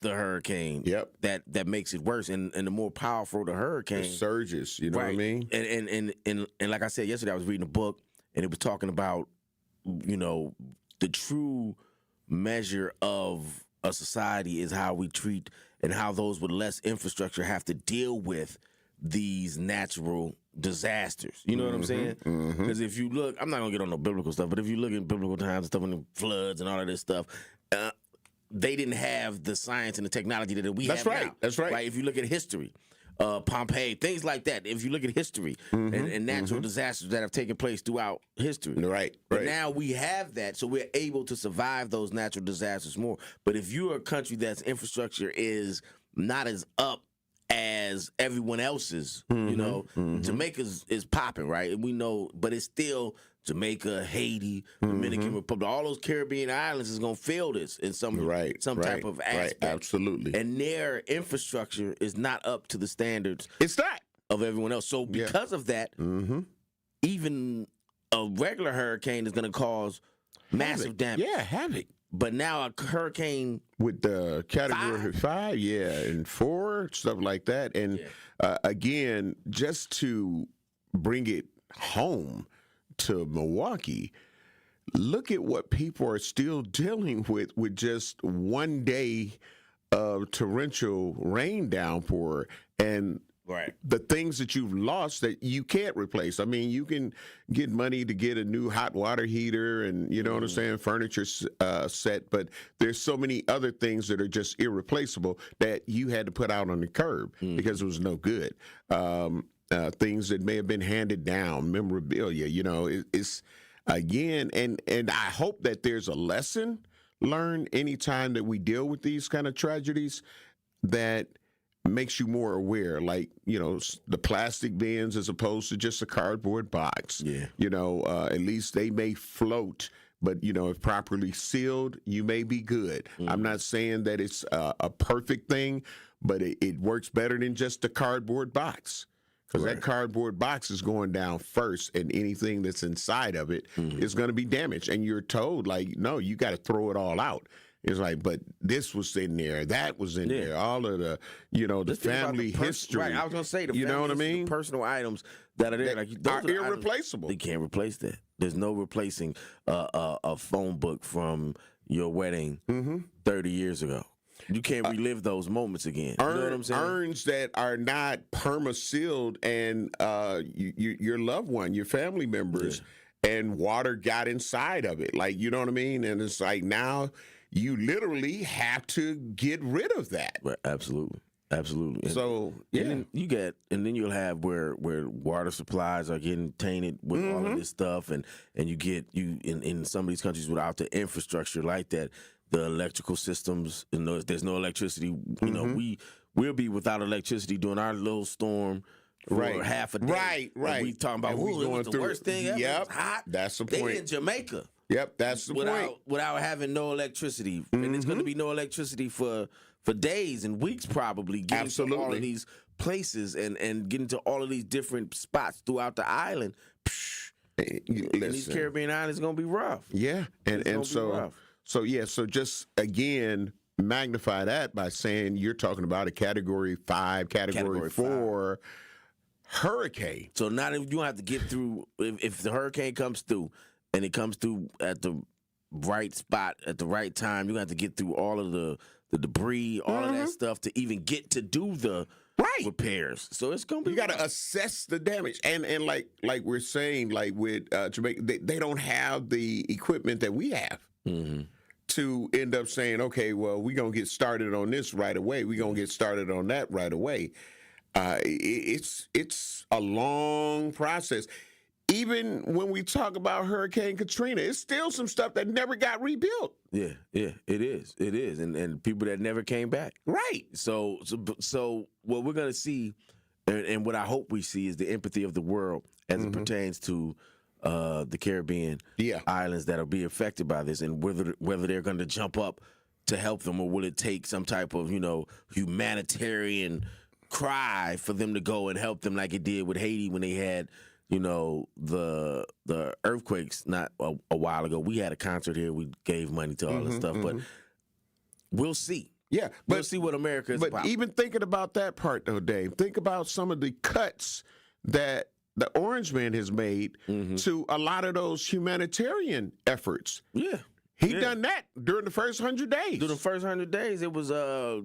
the hurricane that makes it worse. And the more powerful the hurricane, the surges, you know what I mean? And like I said yesterday, I was reading a book and it was talking about, the true measure of a society is how we treat and how those with less infrastructure have to deal with these natural disasters. You know what I'm saying? Because if you look, I'm not going to get on no biblical stuff, but if you look at biblical times and stuff and the floods and all of this stuff, they didn't have the science and the technology that we have now. That's right. Right? If you look at history, Pompeii, things like that. If you look at history and natural disasters that have taken place throughout history. Right. But now we have that, so we're able to survive those natural disasters more. But if you're a country that's infrastructure is not as up as everyone else's, Jamaica's is popping, right? And we know, but it's still Jamaica, Haiti, Dominican Republic, all those Caribbean islands is going to feel this in some type of aspect. Right, absolutely. And their infrastructure is not up to the standards it's not of everyone else. So because of that, even a regular hurricane is going to cause massive damage. Yeah, havoc. But now a hurricane with the category 5, and 4, stuff like that. And again, just to bring it home to Milwaukee, look at what people are still dealing with just one day of torrential rain downpour and the things that you've lost that you can't replace. I mean, you can get money to get a new hot water heater and, you know what I'm saying, furniture set, but there's so many other things that are just irreplaceable that you had to put out on the curb because it was no good. Things that may have been handed down, memorabilia, it's again, and I hope that there's a lesson learned anytime that we deal with these kind of tragedies that makes you more aware, like, the plastic bins as opposed to just a cardboard box. At least they may float, but, if properly sealed, you may be good. I'm not saying that it's a perfect thing, but it works better than just a cardboard box. Because that cardboard box is going down first, and anything that's inside of it is going to be damaged. And you're told, no, you got to throw it all out. It's like, but this was in there, that was in there, all of the, the family history. Right, I was going to say, you know what I mean? The personal items that are there. Those are irreplaceable. They can't replace that. There's no replacing a phone book from your wedding 30 years ago. You can't relive those moments again. You know what I'm saying? Urns that are not perma-sealed and your loved one, your family members, and water got inside of it. You know what I mean? And it's like now you literally have to get rid of that. Right, absolutely. So and then you'll have where water supplies are getting tainted with all of this stuff, and you get in some of these countries without the infrastructure like that. The electrical systems, there's no electricity. We'll be without electricity during our little storm for half a day. Right. And we talking about it was the worst thing ever. Yep, it was hot. That's the point. They in Jamaica. Yep, that's the point. Without having no electricity, and it's going to be no electricity for days and weeks probably. Getting to all of these places and getting to all of these different spots throughout the island. And these Caribbean islands going to be rough. Yeah, and so. So just, again, magnify that by saying you're talking about a Category 5, Category 4 hurricane. So now you don't have to get through, if the hurricane comes through and it comes through at the right spot at the right time, you're going to have to get through all of the debris, all of that stuff to even get to do the repairs. So it's going to be... You got to assess the damage. And like we're saying, with Jamaica, they don't have the equipment that we have. To end up saying, okay, well, we're going to get started on this right away. We're going to get started on that right away. It's a long process. Even when we talk about Hurricane Katrina, it's still some stuff that never got rebuilt. Yeah, it is. It is. And people that never came back. Right. So what we're going to see, and what I hope we see, is the empathy of the world as it pertains to the Caribbean islands that will be affected by this, and whether they're going to jump up to help them, or will it take some type of humanitarian cry for them to go and help them, like it did with Haiti when they had the earthquakes not a while ago. We had a concert here. We gave money to all this stuff, but we'll see. Yeah, we'll see what America is but about. even thinking about that part, though, Dave, think about some of the cuts that the Orange Man has made to a lot of those humanitarian efforts. Yeah. He done that during the first 100 days. During the first 100 days, it was the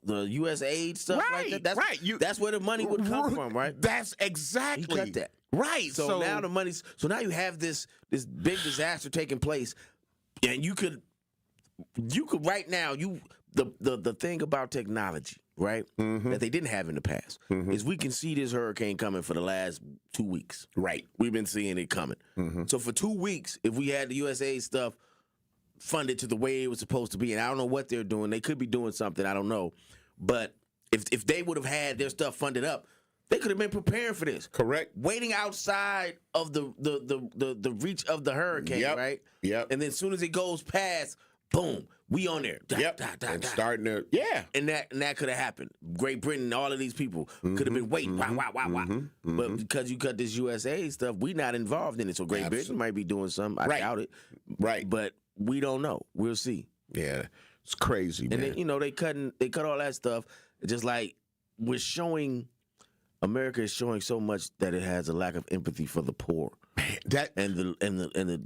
U.S. aid stuff like that. That's where the money would come from, right? That's exactly. He cut that. Right. So now the money's. So now you have this big disaster taking place, and you could right now the thing about technology, right, that they didn't have in the past is we can see this hurricane coming for the last 2 weeks. Right. We've been seeing it coming. So for 2 weeks, if we had the USA stuff funded to the way it was supposed to be, and I don't know what they're doing. They could be doing something, I don't know. But if they would have had their stuff funded up, they could have been preparing for this. Correct. Waiting outside of the reach of the hurricane, right? Yep. And then as soon as it goes past, boom, we on there. Starting to, And that could have happened. Great Britain, all of these people could have been waiting. But because you cut this USA stuff, we not involved in it. So Great Britain might be doing something. I doubt it. Right. But we don't know. We'll see. Yeah. It's crazy, man. And then, they cut all that stuff. Just like America is showing so much that it has a lack of empathy for the poor. And the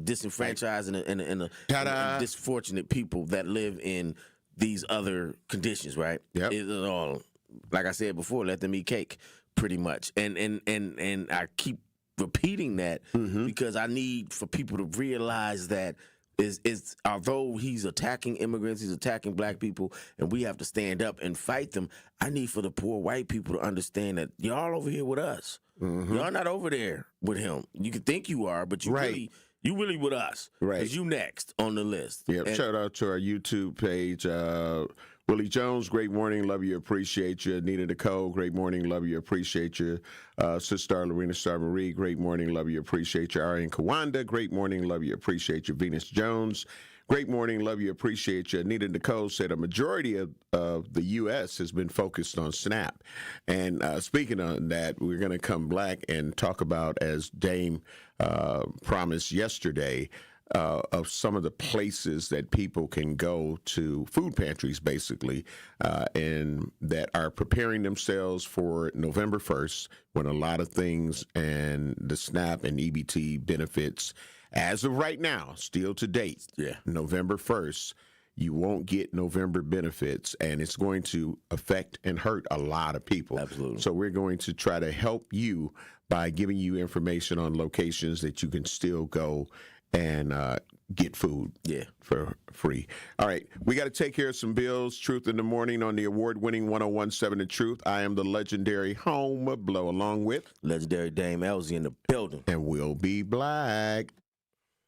disenfranchised and the disfortunate people that live in these other conditions, right? Yep. It's all, like I said before, let them eat cake, pretty much. And I keep repeating that because I need for people to realize that is although he's attacking immigrants, he's attacking black people, and we have to stand up and fight them. I need for the poor white people to understand that y'all over here with us. Y'all not over there with him. You can think you are, but you really with us. Right. Because you next on the list. Yep. Shout out to our YouTube page. Willie Jones, great morning. Love you. Appreciate you. Nita Nicole, great morning. Love you. Appreciate you. Sister Lorena Star Marie, great morning. Love you. Appreciate you. Arian Kawanda, great morning. Love you. Appreciate you. Venus Jones, great morning. Love you. Appreciate you. Nita Nicole said a majority of the U.S. has been focused on SNAP. And speaking on that, we're going to come back and talk about, as Dame promised yesterday, of some of the places that people can go to, food pantries basically, and that are preparing themselves for November 1st, when a lot of things and the SNAP and EBT benefits, as of right now, still to date, November 1st, you won't get November benefits, and it's going to affect and hurt a lot of people. Absolutely. So we're going to try to help you by giving you information on locations that you can still go and get food for free. All right, we got to take care of some bills. Truth in the Morning on the award-winning 101.7 The Truth. I am the legendary Home Blow, along with legendary Dame Elsie in the building. And we'll be black.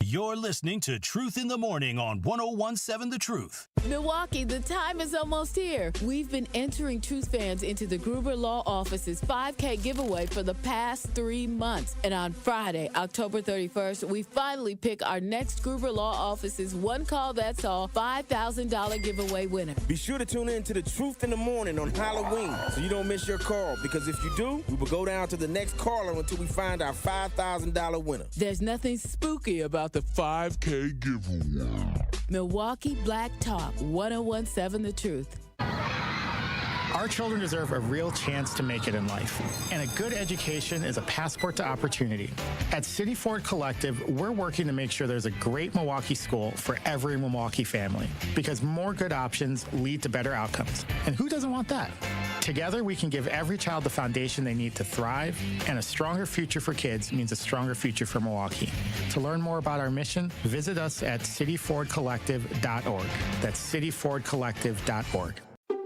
You're listening to Truth in the Morning on 101.7 The Truth. Milwaukee, the time is almost here. We've been entering Truth fans into the Gruber Law Office's 5K giveaway for the past 3 months. And on Friday, October 31st, we finally pick our next Gruber Law Office's One Call That's All $5,000 giveaway winner. Be sure to tune in to the Truth in the Morning on Halloween so you don't miss your call, because if you do, we will go down to the next caller until we find our $5,000 winner. There's nothing spooky about the 5K giveaway. Milwaukee Black Talk, 101.7 The Truth. Our children deserve a real chance to make it in life, and a good education is a passport to opportunity. At City Ford Collective, we're working to make sure there's a great Milwaukee school for every Milwaukee family, because more good options lead to better outcomes. And who doesn't want that? Together, we can give every child the foundation they need to thrive, and a stronger future for kids means a stronger future for Milwaukee. To learn more about our mission, visit us at cityfordcollective.org. That's cityfordcollective.org.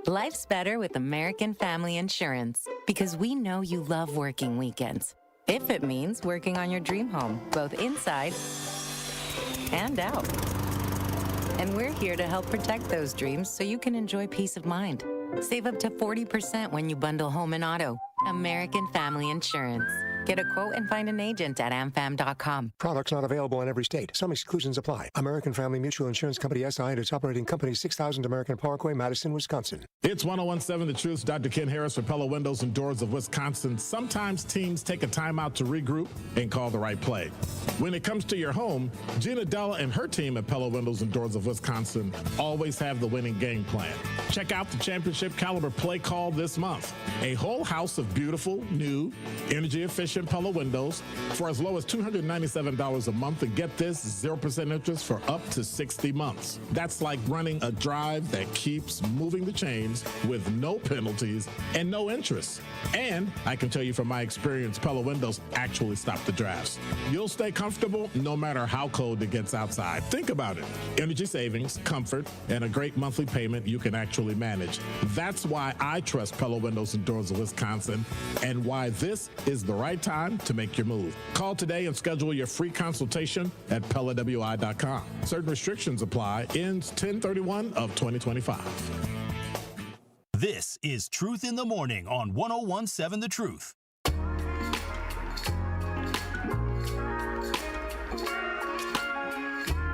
Life's better with American Family Insurance, because we know you love working weekends. If it means working on your dream home, both inside and out. And we're here to help protect those dreams so you can enjoy peace of mind. Save up to 40% when you bundle home and auto. American Family Insurance. Get a quote and find an agent at amfam.com. Products not available in every state. Some exclusions apply. American Family Mutual Insurance Company, SI, and its operating company, 6000 American Parkway, Madison, Wisconsin. It's 1017 The Truth. Dr. Ken Harris for Pella Windows and Doors of Wisconsin. Sometimes teams take a timeout to regroup and call the right play. When it comes to your home, Gina Della and her team at Pella Windows and Doors of Wisconsin always have the winning game plan. Check out the championship caliber play call this month. A whole house of beautiful, new, energy-efficient Pella windows for as low as $297 a month, and get this, 0% interest for up to 60 months. That's like running a drive that keeps moving the chains with no penalties and no interest. And I can tell you from my experience, Pella windows actually stop the drafts. You'll stay comfortable no matter how cold it gets outside. Think about it. Energy savings, comfort, and a great monthly payment you can actually manage. That's why I trust Pella Windows and Doors of Wisconsin, and why this is the right time to make your move. Call today and schedule your free consultation at PellaWI.com. Certain restrictions apply. Ends 10/31 of 2025. This is Truth in the Morning on 1017 The Truth.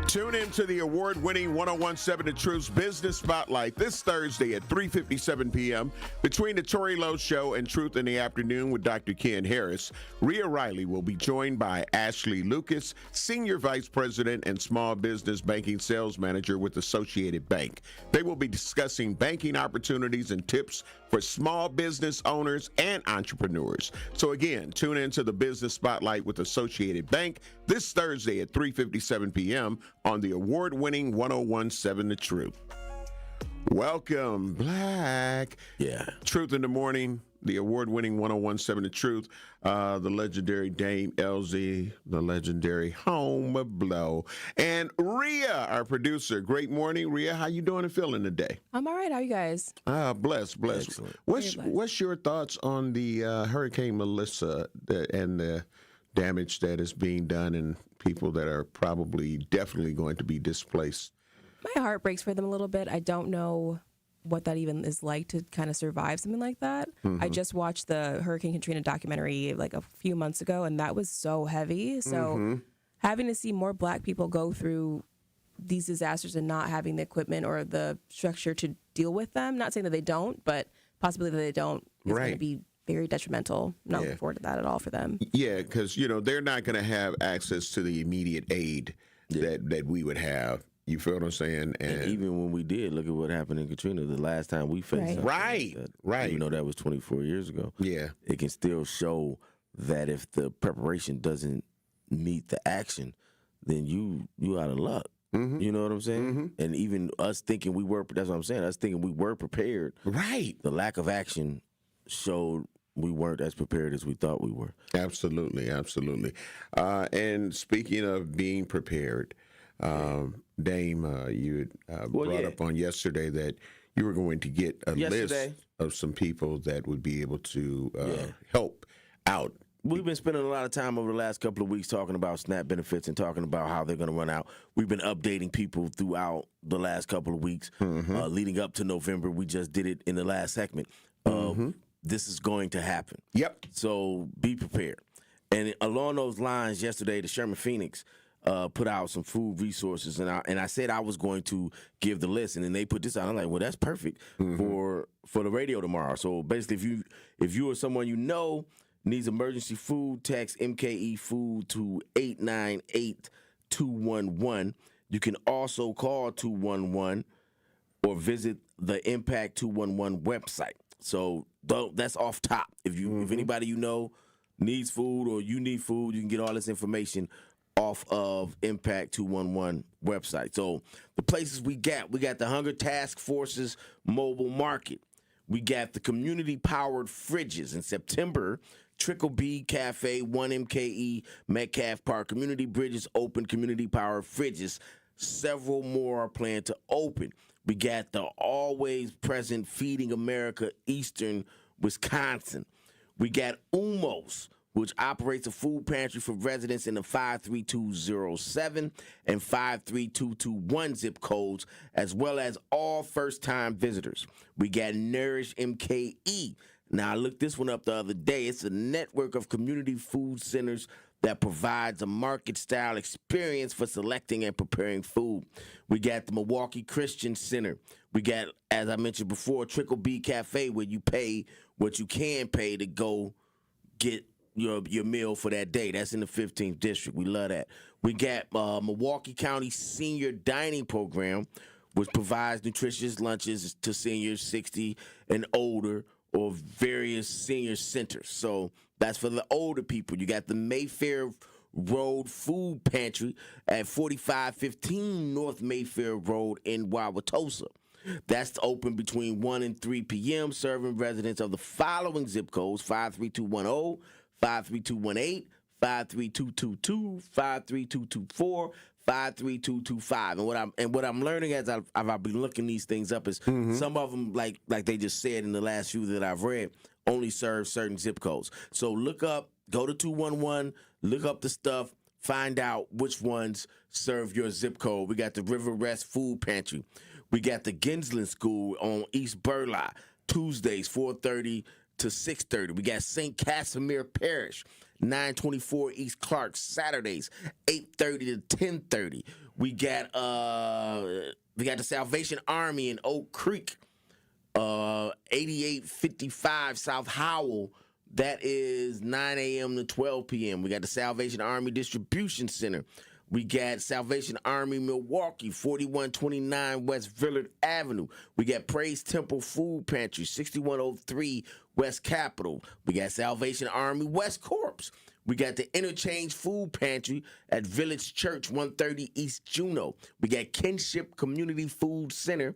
Tune in to the award-winning 1017 The Truth's Business Spotlight this Thursday at 3:57 p.m. Between the Tori Lowe Show and Truth in the Afternoon with Dr. Ken Harris, Rhea Riley will be joined by Ashley Lucas, Senior Vice President and Small Business Banking Sales Manager with Associated Bank. They will be discussing banking opportunities and tips for small business owners and entrepreneurs. So again, tune in to the Business Spotlight with Associated Bank this Thursday at 3:57 p.m. on the award-winning 1017 The Truth. Welcome, Black. Yeah. Truth in the Morning, the award-winning 1017 The Truth, the legendary Dame LZ, the legendary Home Blow, and Rhea, our producer. Great morning, Rhea. How you doing and feeling today? I'm all right. How are you guys? Blessed. Excellent. What's your thoughts on the Hurricane Melissa and the damage that is being done and people that are probably definitely going to be displaced? My heart breaks for them a little bit. I don't know what that even is like to kind of survive something like that. I just watched the Hurricane Katrina documentary like a few months ago, and that was so heavy. So having to see more Black people go through these disasters and not having the equipment or the structure to deal with them, not saying that they don't, but possibly that they don't, is going to be very detrimental. Not looking forward to that at all for them. Yeah, because, they're not going to have access to the immediate aid that we would have. You feel what I'm saying? And even when we did, look at what happened in Katrina the last time we faced something like that. Right. Even though that was 24 years ago. Yeah. It can still show that if the preparation doesn't meet the action, then you out of luck. You know what I'm saying? And even us thinking that's what I'm saying, us thinking we were prepared. Right. The lack of action showed we weren't as prepared as we thought we were. Absolutely. And speaking of being prepared, Dame, you brought up on yesterday that you were going to get a list of some people that would be able to help out. We've been spending a lot of time over the last couple of weeks talking about SNAP benefits and talking about how they're going to run out. We've been updating people throughout the last couple of weeks, leading up to November. We just did it in the last segment. This is going to happen. Yep. So be prepared. And along those lines, yesterday, the Sherman Phoenix put out some food resources, and I said I was going to give the list, and then they put this out. I'm like, well, that's perfect for the radio tomorrow. So basically, if you or someone you know needs emergency food, text MKE Food to 898-211. You can also call 211 or visit the Impact 211 website. So that's off top. If anybody you know needs food or you need food, you can get all this information off of Impact 211 website. So the places we got the Hunger Task Force's mobile market. We got the community-powered fridges in September. Trickle B Cafe, 1MKE, Metcalf Park, Community Bridges open, community-powered fridges. Several more are planned to open. We got the always present Feeding America, Eastern Wisconsin. We got Umos, which operates a food pantry for residents in the 53207 and 53221 zip codes, as well as all first-time visitors. We got Nourish MKE. Now, I looked this one up the other day. It's a network of community food centers that provides a market-style experience for selecting and preparing food. We got the Milwaukee Christian Center. We got, as I mentioned before, Trickle B Cafe, where you pay what you can pay to go get your meal for that day. That's in the 15th District. We love that. We got Milwaukee County Senior Dining Program, which provides nutritious lunches to seniors 60 and older, or various senior centers. So that's for the older people. You got the Mayfair Road Food Pantry at 4515 North Mayfair Road in Wauwatosa. That's open between 1 and 3 p.m., serving residents of the following zip codes: 53210, 53218, 53222, 53224, 53225. And what I'm learning as I've been looking these things up is some of them, like they just said in the last few that I've read, only serve certain zip codes. So go to 211, look up the stuff, find out which ones serve your zip code. We got the River Rest Food Pantry. We got the Ginsland School on East Burleigh, Tuesdays 4:30 to 6:30. We got St. Casimir Parish, 924 East Clark, Saturdays, 8:30 to 10:30. We got the Salvation Army in Oak Creek, 8855 South Howell. That is 9 a.m. to 12 p.m. We got the Salvation Army Distribution Center. We got Salvation Army Milwaukee, 4129 West Villard Avenue. We got Praise Temple Food Pantry, 6103 West Capitol. We got Salvation Army West Corps. We got the Interchange Food Pantry at Village Church, 130 East Juneau. We got Kinship Community Food Center,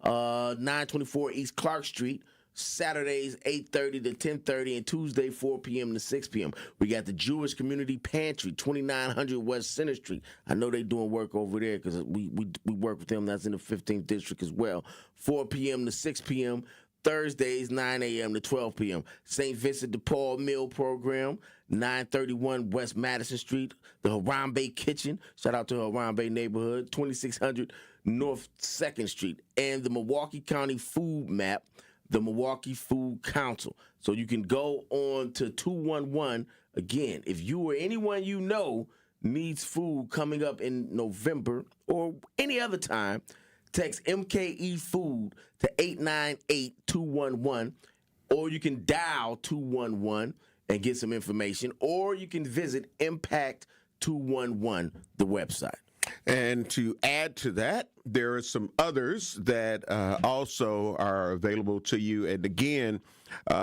924 East Clark Street. Saturdays 8:30 to 10:30 and Tuesday 4 p.m. to 6 p.m. We got the Jewish Community Pantry, 2900 West Center Street. I know they doing work over there because we work with them. That's in the 15th District as well. 4 p.m. to 6 p.m. Thursdays 9 a.m. to 12 p.m. St. Vincent de Paul Meal Program, 931 West Madison Street. The Harambe Kitchen, shout out to Harambe neighborhood, 2600 North 2nd Street. And the Milwaukee County Food Map, the Milwaukee Food Council. So you can go on to 211. Again, if you or anyone you know needs food coming up in November or any other time, text MKE Food to 898-211, or you can dial 211 and get some information, or you can visit Impact 211, the website. And to add to that, there are some others that also are available to you. And again,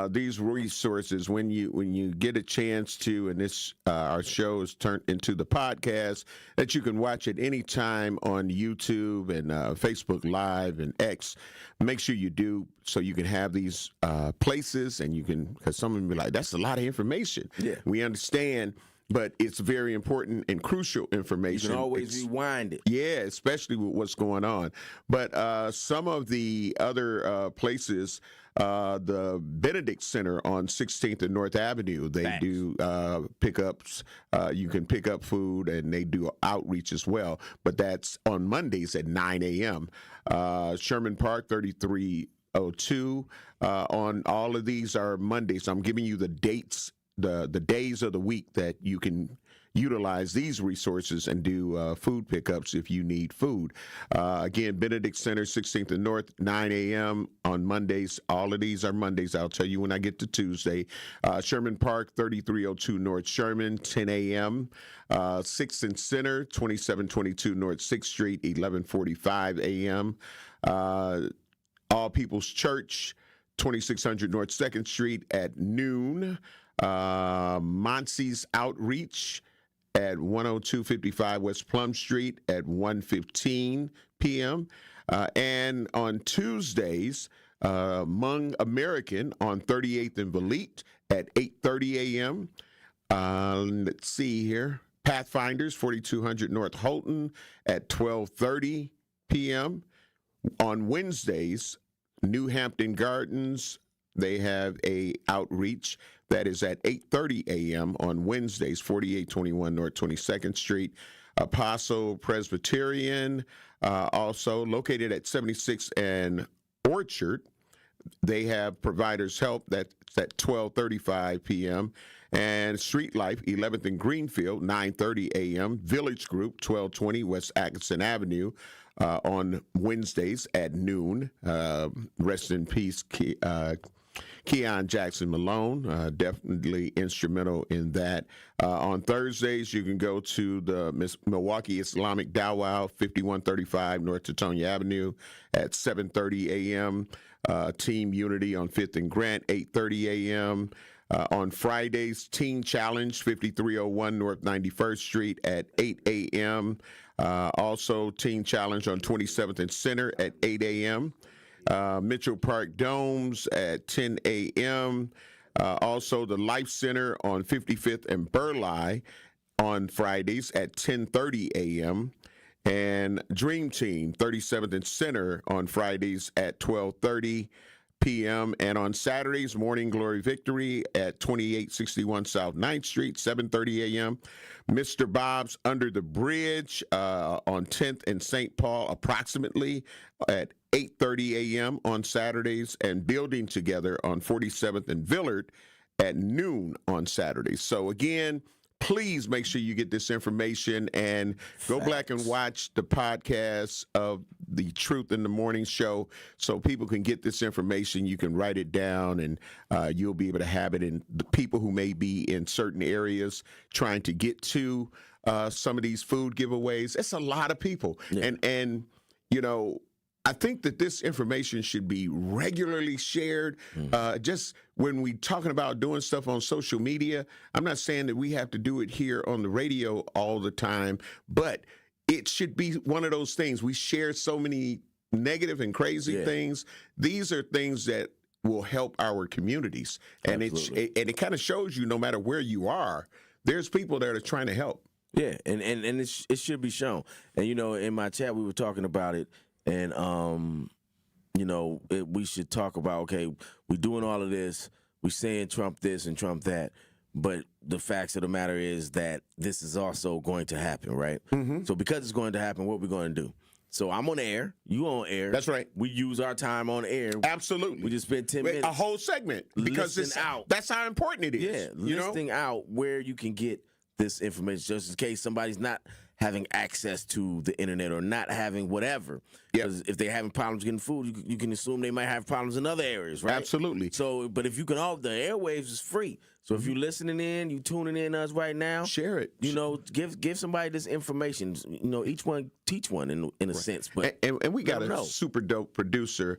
these resources, when you get a chance to, and this our show is turned into the podcast that you can watch at any time on YouTube and Facebook Live and X. Make sure you do, so you can have these places, and you can, because some of them be like, that's a lot of information. Yeah, we understand. But it's very important and crucial information. You can always rewind it. Yeah, especially with what's going on. But some of the other places, the Benedict Center on 16th and North Avenue, they do pickups. You can pick up food, and they do outreach as well. But that's on Mondays at 9 a.m. Sherman Park, 3302. On all of these are Mondays. I'm giving you the dates, the days of the week that you can utilize these resources and do food pickups if you need food. Again, Benedict Center, 16th and North, 9 a.m. on Mondays. All of these are Mondays. I'll tell you when I get to Tuesday. Sherman Park, 3302 North Sherman, 10 a.m. 6th and Center, 2722 North 6th Street, 11:45 a.m. All People's Church, 2600 North 2nd Street at noon. Monsi's Outreach at 10255 West Plum Street at 1:15 p.m. And on Tuesdays, Hmong American on 38th and Valete at 8:30 a.m. Let's see here. Pathfinders, 4200 North Holton at 12:30 p.m. On Wednesdays, New Hampton Gardens, they have a outreach that is at 8:30 a.m. on Wednesdays, 4821 North 22nd Street. Apostle Presbyterian, also located at 76 and Orchard. They have Providers Help. That's at 12:35 p.m. And Street Life, 11th and Greenfield, 9:30 a.m. Village Group, 1220 West Atkinson Avenue, on Wednesdays at noon. Rest in peace, Keon Jackson Malone, definitely instrumental in that. On Thursdays, you can go to the Milwaukee Islamic Dawah, 5135 North Teutonia Avenue at 7:30 a.m. Team Unity on 5th and Grant, 8:30 a.m. On Fridays, Teen Challenge, 5301 North 91st Street at 8 a.m. Also, Teen Challenge on 27th and Center at 8 a.m. Mitchell Park Domes at 10 a.m. Also, the Life Center on 55th and Burleigh on Fridays at 10:30 a.m. And Dream Team, 37th and Center on Fridays at 12:30 p.m. And on Saturdays, Morning Glory Victory at 2861 South 9th Street, 7:30 a.m. Mr. Bob's Under the Bridge on 10th and St. Paul, approximately at 8:30 a.m. on Saturdays, and Building Together on 47th and Villard at noon on Saturdays. So again, please make sure you get this information and go back and watch the podcast of the Truth in the Morning show so people can get this information. You can write it down, and you'll be able to have it. And the people who may be in certain areas trying to get to some of these food giveaways, it's a lot of people. Yeah. And you know, I think that this information should be regularly shared. Just when we talking about doing stuff on social media, I'm not saying that we have to do it here on the radio all the time, but it should be one of those things. We share so many negative and crazy things. These are things that will help our communities. And it kind of shows you, no matter where you are, there's people that are trying to help. Yeah, and it should be shown. And, you know, in my chat, we were talking about it. And, you know, we should talk about, okay, we're doing all of this. We're saying Trump this and Trump that. But the facts of the matter is that this is also going to happen, right? Mm-hmm. So because it's going to happen, what we're going to do? So I'm on air. You on air. That's right. We use our time on air. Absolutely. We just spend 10 minutes. A whole segment. Because it's out. That's how important it is. Yeah, listing out where you can get this information just in case somebody's not having access to the internet or not having whatever. Because if they're having problems getting food, you can assume they might have problems in other areas, right? Absolutely. So, but if you can, the airwaves is free. So if you're listening in, you tuning in to us right now, share it. You know, give somebody this information. You know, each one teach one in a sense. But and we got a super dope producer.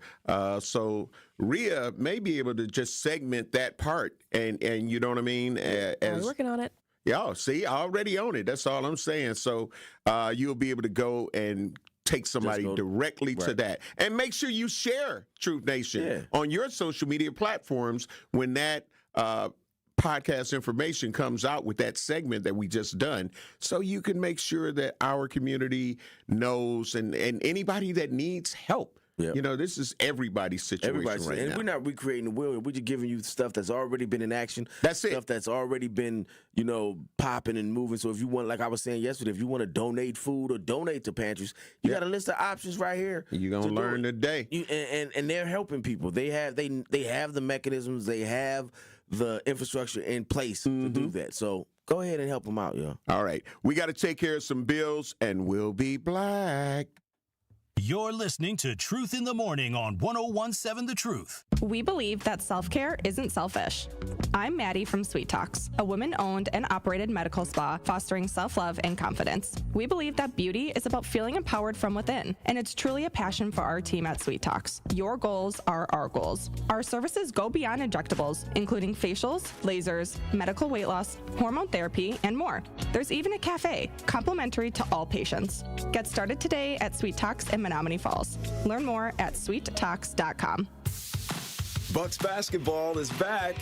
So Rhea may be able to just segment that part, and you know what I mean. We're working on it. Yeah, see, already on it. That's all I'm saying. So you'll be able to go and take somebody directly to that. And make sure you share Truth Nation on your social media platforms when that podcast information comes out with that segment that we just done, so you can make sure that our community knows and anybody that needs help. Yep. You know, this is everybody's situation right now. We're not recreating the wheel. We're just giving you stuff that's already been in action. That's it. Stuff that's already been, you know, popping and moving. So if you want, like I was saying yesterday, if you want to donate food or donate to pantries, you got a list of options right here. You're going to learn today. And they're helping people. They have the mechanisms. They have the infrastructure in place to do that. So go ahead and help them out, yo. All right. We got to take care of some bills, and we'll be black. You're listening to Truth in the Morning on 101.7 The Truth. We believe that self-care isn't selfish. I'm Maddie from Sweet Talks, a woman-owned and operated medical spa fostering self-love and confidence. We believe that beauty is about feeling empowered from within, and it's truly a passion for our team at Sweet Talks. Your goals are our goals. Our services go beyond injectables, including facials, lasers, medical weight loss, hormone therapy, and more. There's even a cafe, complimentary to all patients. Get started today at Sweet Talks in Menominee Falls. Learn more at sweettalks.com. Bucks basketball is back.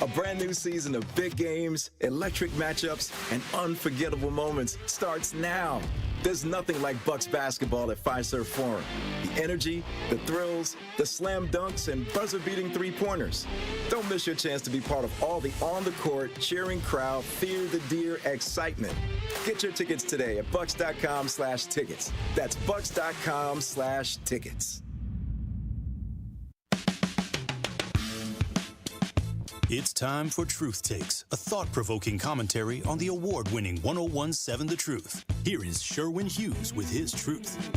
A brand new season of big games, electric matchups, and unforgettable moments starts now. There's nothing like Bucks basketball at Fiserv Forum. The energy, the thrills, the slam dunks, and buzzer-beating three-pointers. Don't miss your chance to be part of all the on-the-court, cheering crowd, fear the deer excitement. Get your tickets today at bucks.com/tickets. That's bucks.com/tickets. It's time for Truth Takes, a thought-provoking commentary on the award-winning 101.7 The Truth. Here is Sherwin Hughes with his truth.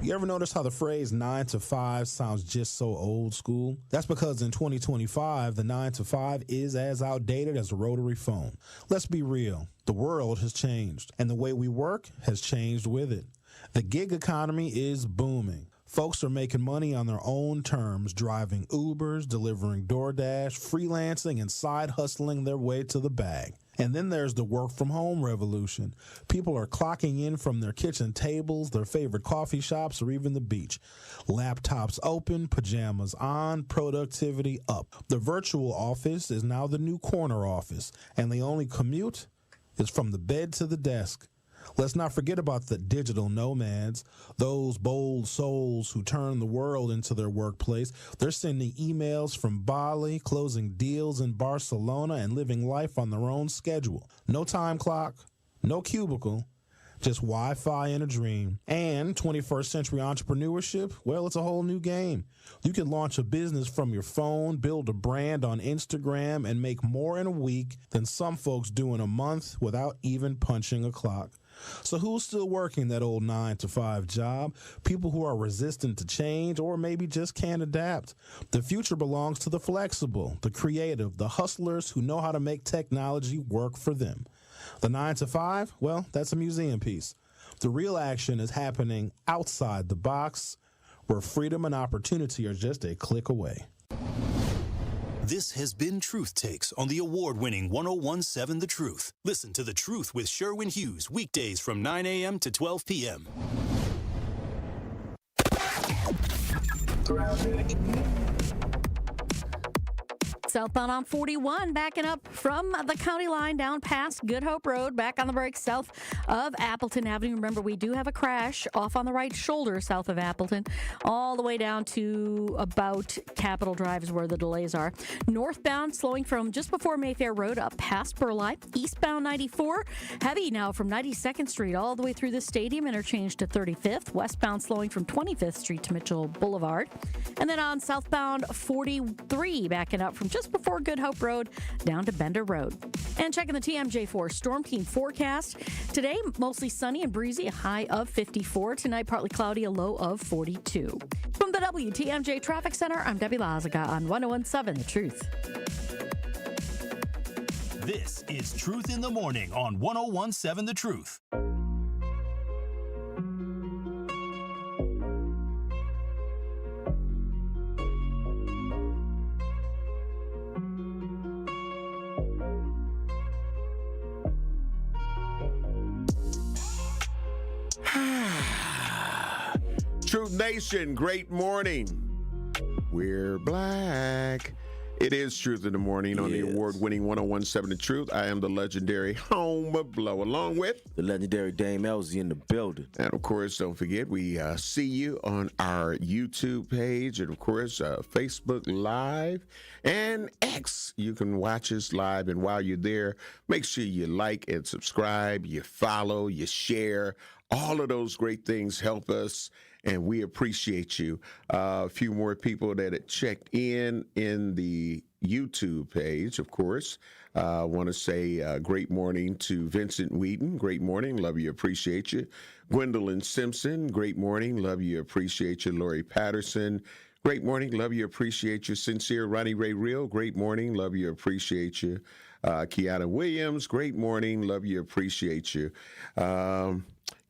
You ever notice how the phrase 9 to 5 sounds just so old school? That's because in 2025, the 9 to 5 is as outdated as a rotary phone. Let's be real. The world has changed, and the way we work has changed with it. The gig economy is booming. Folks are making money on their own terms, driving Ubers, delivering DoorDash, freelancing, and side hustling their way to the bag. And then there's the work-from-home revolution. People are clocking in from their kitchen tables, their favorite coffee shops, or even the beach. Laptops open, pajamas on, productivity up. The virtual office is now the new corner office, and the only commute is from the bed to the desk. Let's not forget about the digital nomads, those bold souls who turn the world into their workplace. They're sending emails from Bali, closing deals in Barcelona, and living life on their own schedule. No time clock, no cubicle, just Wi-Fi and a dream. And 21st century entrepreneurship, well, it's a whole new game. You can launch a business from your phone, build a brand on Instagram, and make more in a week than some folks do in a month without even punching a clock. So who's still working that old 9 to 5 job? People who are resistant to change or maybe just can't adapt. The future belongs to the flexible, the creative, the hustlers who know how to make technology work for them. The 9 to 5, well, that's a museum piece. The real action is happening outside the box, where freedom and opportunity are just a click away. This has been Truth Takes on the award-winning 101.7 The Truth. Listen to The Truth with Sherwin Hughes weekdays from 9 a.m. to 12 p.m. Southbound on 41, backing up from the county line down past Good Hope Road, back on the break south of Appleton Avenue. Remember, we do have a crash off on the right shoulder south of Appleton, all the way down to about Capitol Drive is where the delays are. Northbound, slowing from just before Mayfair Road up past Burleigh. Eastbound 94, heavy now from 92nd Street all the way through the Stadium Interchange to 35th. Westbound, slowing from 25th Street to Mitchell Boulevard. And then on southbound 43, backing up from just before Good Hope Road down to Bender Road. And checking the TMJ4 Storm Team forecast. Today, mostly sunny and breezy, a high of 54. Tonight, partly cloudy, a low of 42. From the WTMJ Traffic Center, I'm Debbie Lazaga on 101.7 The Truth. This is Truth in the Morning on 101.7 The Truth. Truth Nation, great morning. We're black. It is Truth in the Morning on the award-winning 101.7 The Truth. I am the legendary Homer Blow, along with the legendary Dame Elsie in the building. And, of course, don't forget, we see you on our YouTube page and, of course, Facebook Live and X. You can watch us live, and while you're there, make sure you like and subscribe, you follow, you share. All of those great things help us, and we appreciate you. A few more people that had checked in the YouTube page, of course. I want to say great morning to Vincent Wheaton. Great morning. Love you. Appreciate you. Gwendolyn Simpson. Great morning. Love you. Appreciate you. Lori Patterson. Great morning. Love you. Appreciate you. Sincere Ronnie Ray Real. Great morning. Love you. Appreciate you. Kiana Williams. Great morning. Love you. Appreciate you.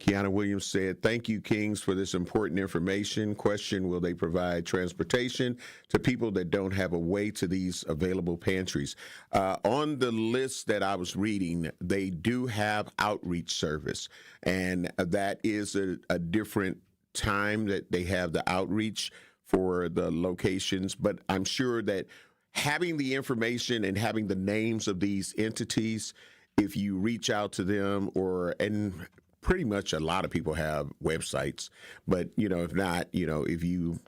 Kiana Williams said, thank you, Kings, for this important information. Question, will they provide transportation to people that don't have a way to these available pantries? On the list that I was reading, they do have outreach service, and that is a different time that they have the outreach for the locations. But I'm sure that having the information and having the names of these entities, if you reach out to them and pretty much a lot of people have websites, but, if not, if you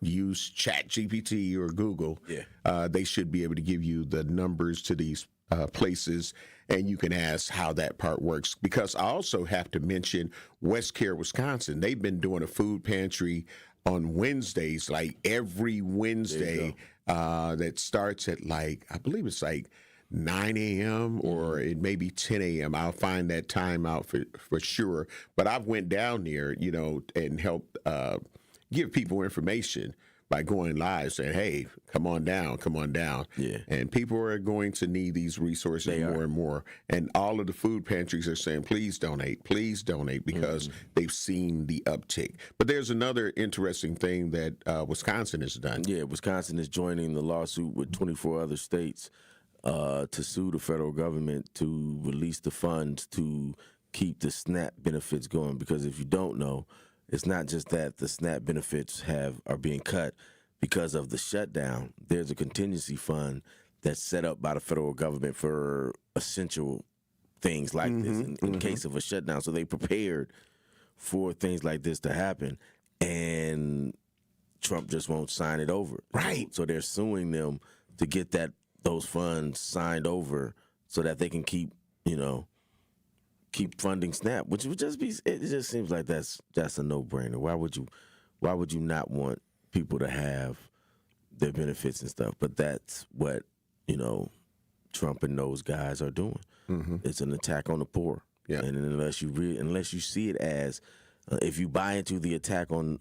use ChatGPT or Google, they should be able to give you the numbers to these places, and you can ask how that part works. Because I also have to mention West Care, Wisconsin. They've been doing a food pantry on Wednesdays, like every Wednesday, that starts at I believe it's 9 a.m. or it may be 10 a.m. I'll find that time out for sure. But I've went down there, and helped give people information by going live, saying, "Hey, come on down." Yeah. And people are going to need these resources more and more. And all of the food pantries are saying, please donate, because they've seen the uptick. But there's another interesting thing that Wisconsin has done. Yeah, Wisconsin is joining the lawsuit with 24 other states to sue the federal government to release the funds to keep the SNAP benefits going. Because if you don't know, it's not just that the SNAP benefits are being cut because of the shutdown. There's a contingency fund that's set up by the federal government for essential things like this in case of a shutdown. So they prepared for things like this to happen, and Trump just won't sign it over. Right. So they're suing them to get those funds signed over so that they can keep funding SNAP, which would just be, it just seems like that's a no-brainer. Why would you not want people to have their benefits and stuff? But that's what, Trump and those guys are doing. It's an attack on the poor. Yeah. And unless you see it as, if you buy into the attack on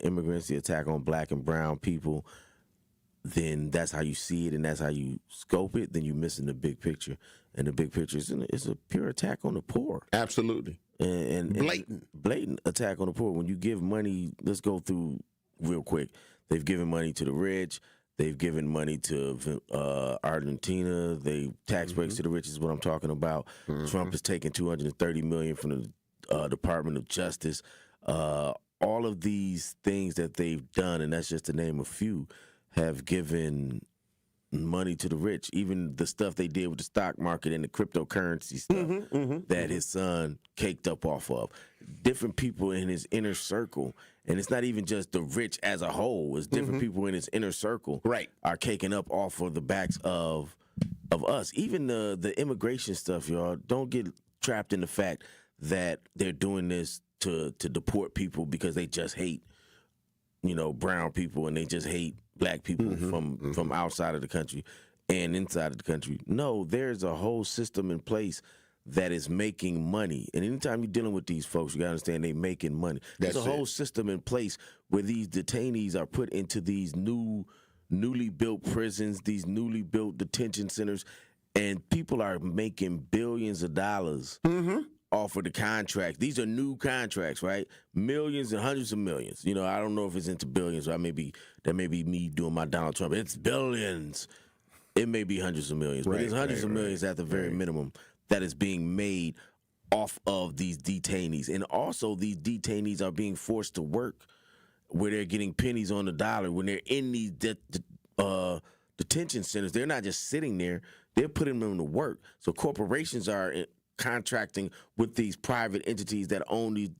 immigrants, the attack on black and brown people, then that's how you see it and that's how you scope it, then you're missing the big picture. And the big picture is a pure attack on the poor. Absolutely. And blatant attack on the poor. When you give money, let's go through real quick. They've given money to the rich. They've given money to Argentina. They tax breaks to the rich is what I'm talking about. Trump has taken $230 million from the Department of Justice. All of these things that they've done, and that's just to name a few, have given money to the rich. Even the stuff they did with the stock market and the cryptocurrency stuff that his son caked up off of. Different people in his inner circle, and it's not even just the rich as a whole, it's different people in his inner circle are caking up off of the backs of us. Even the immigration stuff, y'all, don't get trapped in the fact that they're doing this to deport people because they just hate brown people and they just hate black people from outside of the country and inside of the country. No, there's a whole system in place that is making money. And anytime you're dealing with these folks, you got to understand they're making money. There's a whole system in place where these detainees are put into these newly built prisons, these newly built detention centers, and people are making billions of dollars off of the contracts. These are new contracts, right? Millions and hundreds of millions. I don't know if it's into billions. That may be me doing my Donald Trump. It's billions. It may be hundreds of millions, but it's hundreds of millions at the very minimum that is being made off of these detainees. And also these detainees are being forced to work where they're getting pennies on the dollar. When they're in these detention centers, they're not just sitting there. They're putting them to work. So corporations are contracting with these private entities that own these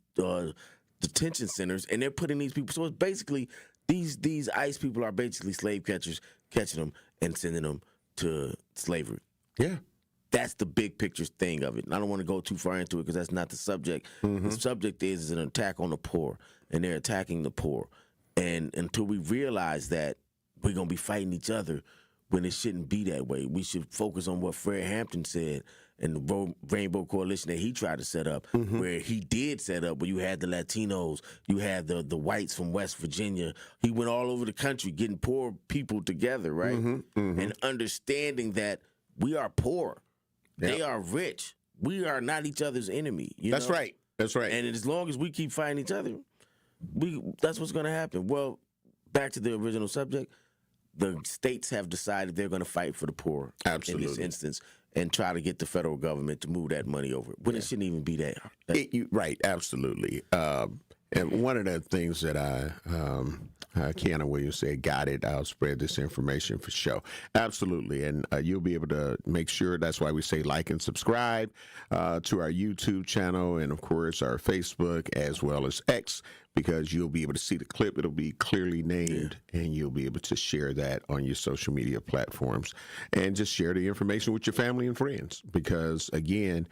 detention centers, and they're putting these people. So it's basically these ICE people are basically slave catchers, catching them and sending them to slavery. Yeah. That's the big picture thing of it. And I don't want to go too far into it because that's not the subject. The subject is an attack on the poor, and they're attacking the poor. And until we realize that we're going to be fighting each other when it shouldn't be that way, we should focus on what Fred Hampton said and the Rainbow Coalition that he tried to set up, where he did set up, where you had the Latinos, you had the whites from West Virginia. He went all over the country getting poor people together, right? And understanding that we are poor. They are rich. We are not each other's enemy. That's right. That's right. And as long as we keep fighting each other, that's what's going to happen. Well, back to the original subject, the states have decided they're going to fight for the poor in this instance and try to get the federal government to move that money over. But it shouldn't even be that. Right, absolutely. And one of the things that Keanu Williams said, got it, I'll spread this information for show. Absolutely. And you'll be able to make sure, that's why we say like and subscribe to our YouTube channel and, of course, our Facebook as well as X, because you'll be able to see the clip. It'll be clearly named, and you'll be able to share that on your social media platforms and just share the information with your family and friends because, again,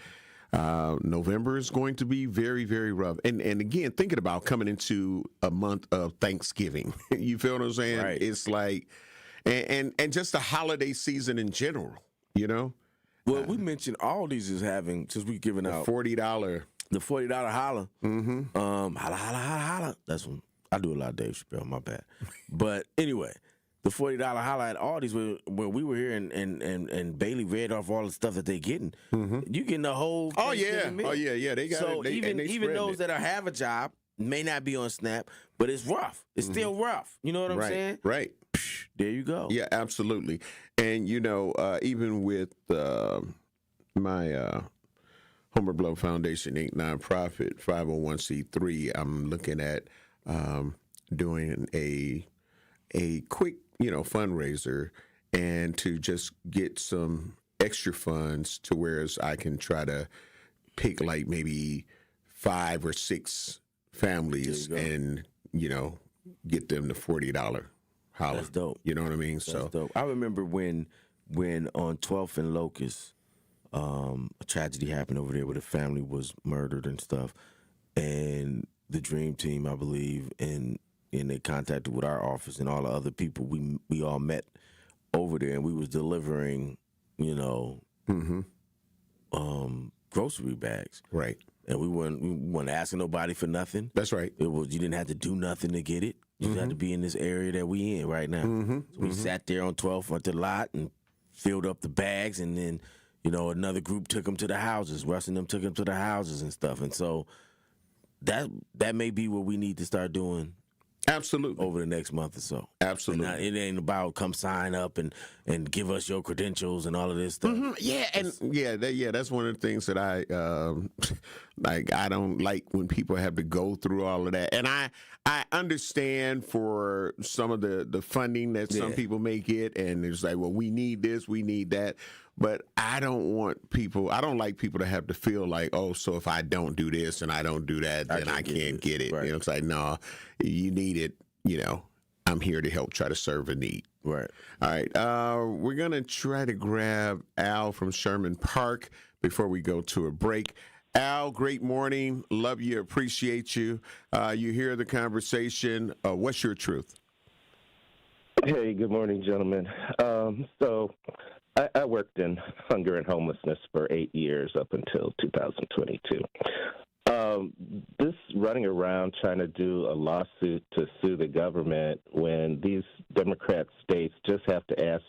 November is going to be very, very rough. And again, thinking about coming into a month of Thanksgiving, you feel what I'm saying? Right. It's like, and just the holiday season in general, you know? Well, we mentioned Aldi's is having, since we've given out $40. the $40 holla. Mm-hmm. Holla, holla, holla, holla. That's when I do a lot of Dave Chappelle, my bad. But anyway, the $40 holla at Aldi's when we were here and Bailey read off all the stuff that they're getting. You getting the whole Thanksgiving meal. Yeah. They got so it. even those that have a job may not be on SNAP, but it's rough. It's still rough. You know what I'm saying? Right. There you go. Yeah, absolutely. And, you know, even with my Homer Blow Foundation, Inc. nonprofit, 501c3, I'm looking at doing a quick, fundraiser and to just get some extra funds to whereas I can try to pick like maybe 5 or 6 families and, get them the $40 holla. That's dope. You know what I mean? That's dope. I remember when on 12th and Locust, a tragedy happened over there where the family was murdered and stuff. And the Dream Team, I believe, and they contacted with our office and all the other people. We all met over there and we was delivering, grocery bags. Right. And we weren't asking nobody for nothing. That's right. It was you didn't have to do nothing to get it. You just had to be in this area that we in right now. So we sat there on 12th at the lot and filled up the bags, and then another group took them to the houses. Russ and them took them to the houses and stuff. And so that may be what we need to start doing. Absolutely. Over the next month or so. Absolutely. And it ain't about come sign up and give us your credentials and all of this stuff. Yeah, and that's one of the things that I like. I don't like when people have to go through all of that. And I understand for some of the funding that some people may get, and it's like, well, we need this, we need that. But I don't like people to have to feel like, oh, so if I don't do this and I don't do that, then I can't get it. Right. It's like, no, you need it. I'm here to help try to serve a need. Right. All right. We're going to try to grab Al from Sherman Park before we go to a break. Al, great morning. Love you. Appreciate you. You hear the conversation. What's your truth? Hey, good morning, gentlemen. So I worked in hunger and homelessness for 8 years up until 2022. This running around trying to do a lawsuit to sue the government when these Democrat states just have to ask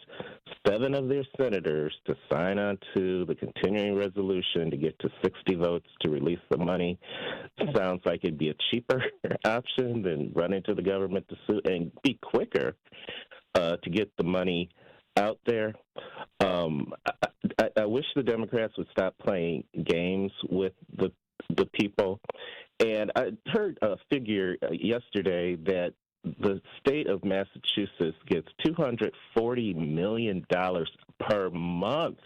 7 of their senators to sign on to the continuing resolution to get to 60 votes to release the money sounds like it'd be a cheaper option than running to the government to sue and be quicker to get the money out there. I wish the Democrats would stop playing games with the people. And I heard a figure yesterday that the state of Massachusetts gets $240 million per month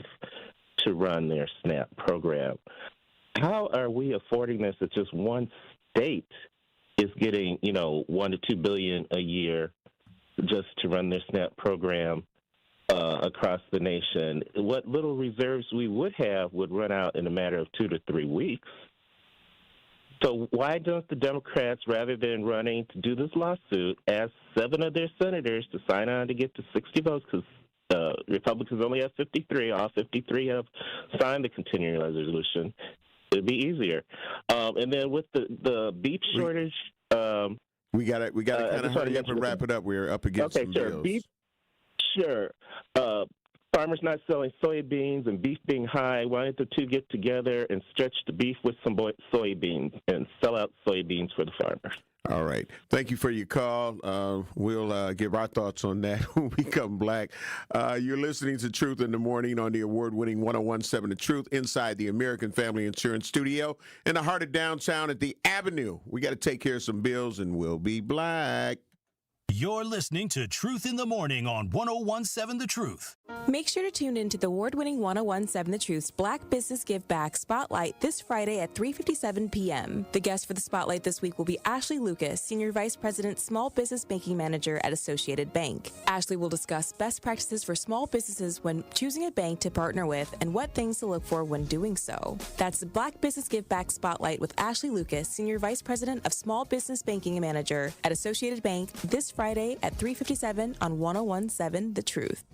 to run their SNAP program. How are we affording this if just one state is getting, $1 to $2 billion a year just to run their SNAP program across the nation? What little reserves we would have would run out in a matter of 2 to 3 weeks. So why don't the Democrats, rather than running to do this lawsuit, ask 7 of their senators to sign on to get to 60 votes? Because Republicans only have 53. All 53 have signed the continuing resolution. It'd be easier. And then with the beef shortage, we got to kind of hurry up and wrap it up. We're up against some bills. Beef, sure. Farmers not selling soybeans and beef being high. Why don't the two get together and stretch the beef with some soybeans and sell out soybeans for the farmers? All right. Thank you for your call. We'll give our thoughts on that when we come back. You're listening to Truth in the Morning on the award-winning 101.7 The Truth inside the American Family Insurance Studio in the heart of downtown at the Avenue. We got to take care of some bills, and we'll be black. You're listening to Truth in the Morning on 101.7 The Truth. Make sure to tune in to the award-winning 101.7 The Truth's Black Business Give Back Spotlight this Friday at 3:57 p.m. The guest for the Spotlight this week will be Ashley Lucas, Senior Vice President, Small Business Banking Manager at Associated Bank. Ashley will discuss best practices for small businesses when choosing a bank to partner with and what things to look for when doing so. That's the Black Business Give Back Spotlight with Ashley Lucas, Senior Vice President of Small Business Banking Manager at Associated Bank this Friday at 3:57 on 101.7 The Truth.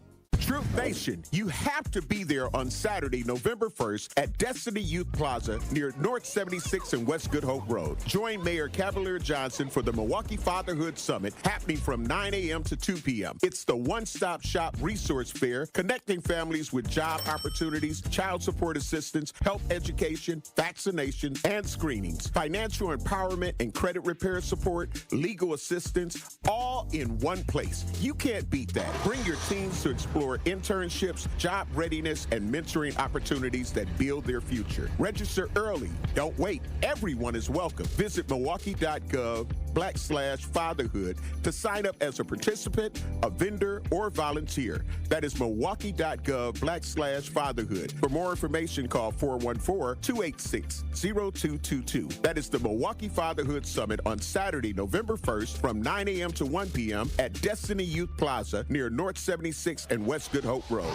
Truth Nation, you have to be there on Saturday, November 1st at Destiny Youth Plaza near North 76 and West Good Hope Road. Join Mayor Cavalier Johnson for the Milwaukee Fatherhood Summit happening from 9 a.m. to 2 p.m. It's the one-stop shop resource fair connecting families with job opportunities, child support assistance, health education, vaccination, and screenings, financial empowerment and credit repair support, legal assistance, all in one place. You can't beat that. Bring your teams to explore internships, job readiness, and mentoring opportunities that build their future. Register early. Don't wait. Everyone is welcome. Visit milwaukee.gov/fatherhood to sign up as a participant, a vendor, or volunteer. That is milwaukee.gov/fatherhood. For more information, call 414-286-0222. That is the Milwaukee Fatherhood Summit on Saturday, November 1st from 9 a.m. to 1 p.m. at Destiny Youth Plaza near North 76 and West Good Hope Road.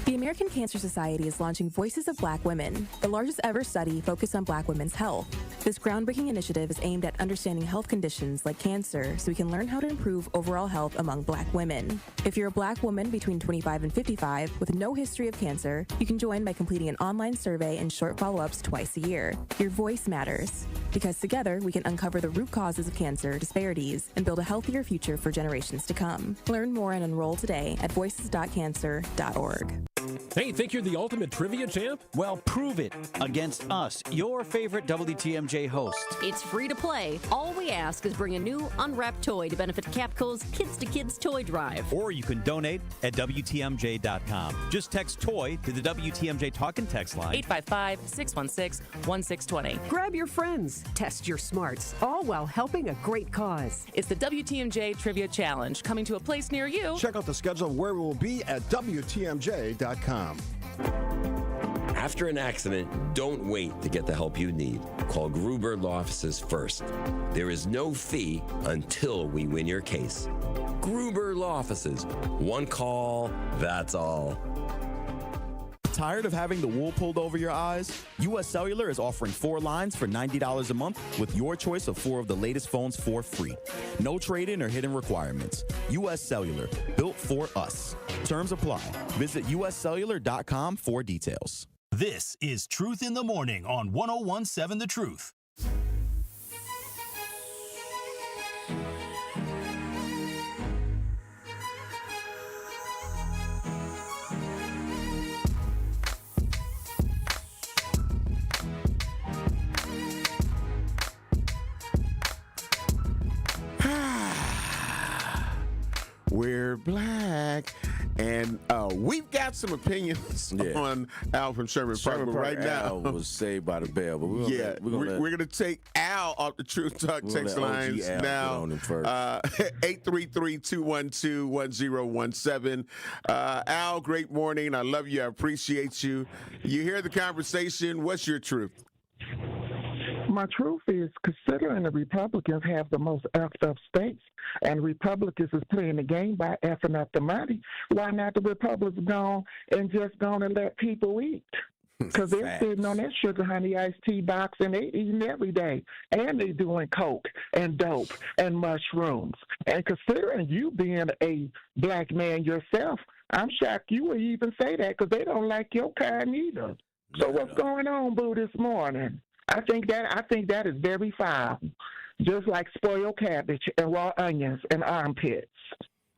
The American Cancer Society is launching Voices of Black Women, the largest ever study focused on Black women's health. This groundbreaking initiative is aimed at understanding health conditions like cancer so we can learn how to improve overall health among Black women. If you're a Black woman between 25 and 55 with no history of cancer, you can join by completing an online survey and short follow-ups twice a year. Your voice matters, because together we can uncover the root causes of cancer disparities and build a healthier future for generations to come. Learn more and enroll today at voices.cancer.org. Hey, think you're the ultimate trivia champ? Well, prove it against us, your favorite WTMJ host. It's free to play. All we ask is bring a new unwrapped toy to benefit Capco's Kids to Kids Toy Drive. Or you can donate at WTMJ.com. Just text TOY to the WTMJ talk and text line. 855-616-1620. Grab your friends. Test your smarts. All while helping a great cause. It's the WTMJ Trivia Challenge, coming to a place near you. Check out the schedule of where we will be at WTMJ.com. After an accident, don't wait to get the help you need. Call Gruber Law Offices first. There is no fee until we win your case. Gruber Law Offices. One call, that's all. Tired of having the wool pulled over your eyes? U.S. Cellular is offering 4 lines for $90 a month with your choice of 4 of the latest phones for free. No trade-in or hidden requirements. U.S. Cellular, built for us. Terms apply. Visit uscellular.com for details. This is Truth in the Morning on 101.7 The Truth. We're black, and we've got some opinions on Al from Sherman Park. But right now, Al was saved by the bell. But we're gonna take Al off the Truth Talk text lines now. 833-212-1017. Al, great morning. I love you. I appreciate you. You hear the conversation. What's your truth? My truth is, considering the Republicans have the most effed up states, and Republicans is playing the game by effing up the money, why not the Republicans go and just go and let people eat? Because they're sitting on that sugar honey iced tea box and they eating every day. And they doing coke and dope and mushrooms. And considering you being a black man yourself, I'm shocked you would even say that, because they don't like your kind either. So what's going on, Boo, this morning? I think that is very foul, just like spoiled cabbage and raw onions and armpits.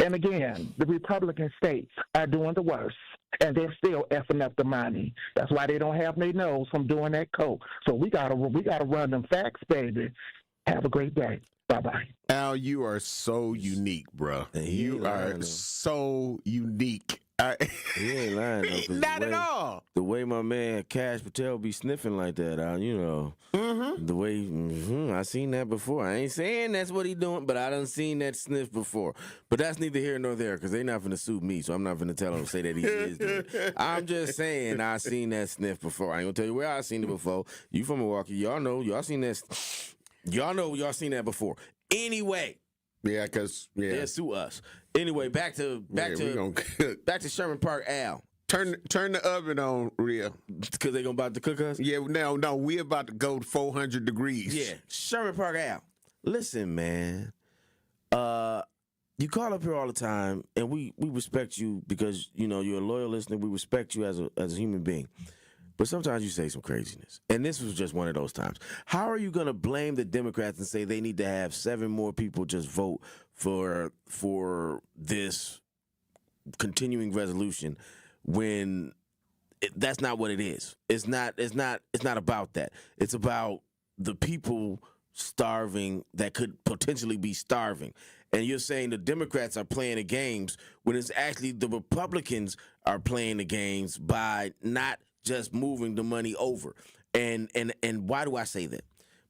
And again, the Republican states are doing the worst, and they're still effing up the money. That's why they don't have their nose from doing that coke. So we gotta run them facts, baby. Have a great day. Bye-bye. Al, you are so unique, bro. You are so unique. He ain't lying though. 'Cause Not at all. The way my man Cash Patel be sniffing like that, the way I seen that before. I ain't saying that's what he doing, but I done seen that sniff before. But that's neither here nor there, because they not finna sue me, so I'm not finna tell them to say that he is doing it. I'm just saying I seen that sniff before. I ain't gonna tell you where I seen it before. You from Milwaukee, y'all know, y'all seen that. Y'all know y'all seen that before. Anyway. Yeah, because they'll sue us. Anyway, back to Sherman Park Al. Turn the oven on, Rhea. Because they about to cook us? Yeah, no, we about to go 400 degrees. Yeah, Sherman Park Al. Listen, man. You call up here all the time, and we respect you because, you're a loyal listener. We respect you as a human being. But sometimes you say some craziness. And this was just one of those times. How are you going to blame the Democrats and say they need to have 7 more people just vote for this continuing resolution when that's not what it is? It's not about that. It's about the people starving that could potentially be starving. And you're saying the Democrats are playing the games when it's actually the Republicans are playing the games by not just moving the money over. And why do I say that?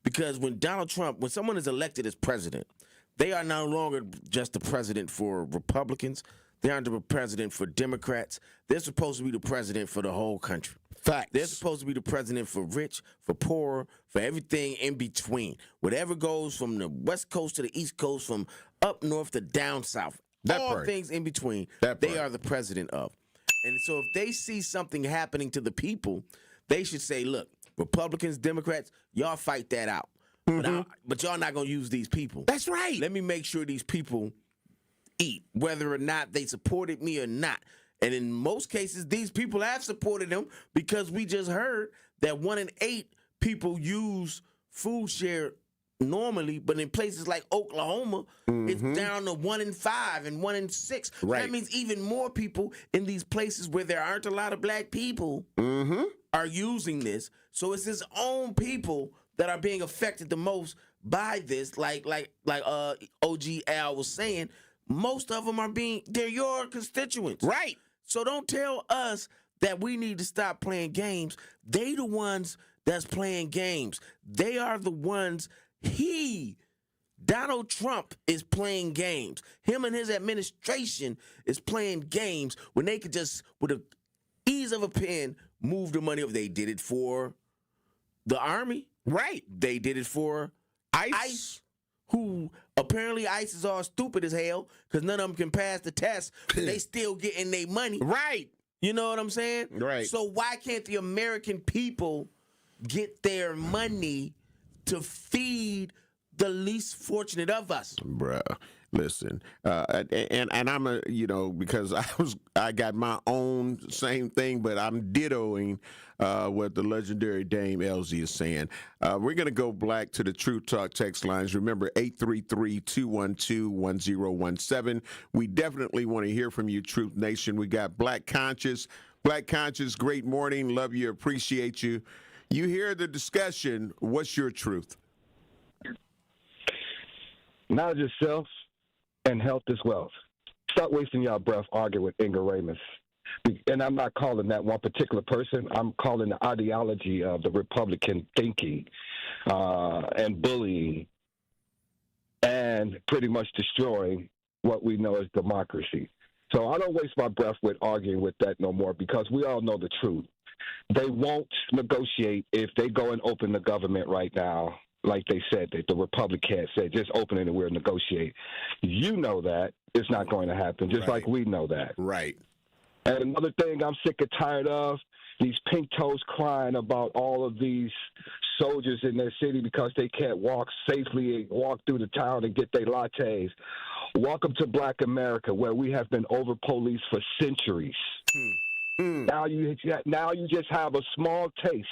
Because when someone is elected as president, they are no longer just the president for Republicans. They aren't the president for Democrats. They're supposed to be the president for the whole country. Facts. They're supposed to be the president for rich, for poor, for everything in between. Whatever goes from the West Coast to the East Coast, from up north to down south. All things in between, they are the president of. And so if they see something happening to the people, they should say, look, Republicans, Democrats, y'all fight that out. But y'all not going to use these people. That's right. Let me make sure these people eat, whether or not they supported me or not. And in most cases, these people have supported them because we just heard that 1 in 8 people use food share normally, but in places like Oklahoma, it's down to 1 in 5 and 1 in 6. Right. That means even more people in these places where there aren't a lot of black people are using this. So it's his own people that are being affected the most by this. Like OG Al was saying, most of them they're your constituents. Right. So don't tell us that we need to stop playing games. They the ones that's playing games. They are the ones. Donald Trump is playing games. Him and his administration is playing games when they could just, with the ease of a pen, move the money over. They did it for the Army. Right. They did it for ICE, who apparently ICE is all stupid as hell because none of them can pass the test, but they still getting their money. Right. You know what I'm saying? Right. So why can't the American people get their money to feed the least fortunate of us? Bruh, listen, and I'm because I got my own same thing, but I'm dittoing what the legendary Dame LZ is saying. We're going to go back to the True Talk text lines. Remember, 833-212-1017. We definitely want to hear from you, Truth Nation. We got Black Conscious. Black Conscious, great morning. Love you, appreciate you. You hear the discussion. What's your truth? Knowledge is self and health is wealth. Stop wasting your breath arguing with ignoramus. And I'm not calling that one particular person. I'm calling the ideology of the Republican thinking and bullying and pretty much destroying what we know as democracy. So I don't waste my breath with arguing with that no more because we all know the truth. They won't negotiate if they go and open the government right now, like they said, that the Republicans said, just open it and we'll negotiate. You know that it's not going to happen, just like we know that. Right. And another thing I'm sick and tired of, these pink toes crying about all of these soldiers in their city because they can't walk safely and walk through the town and get their lattes. Welcome to Black America, where we have been over-policed for centuries. Now you just have a small taste,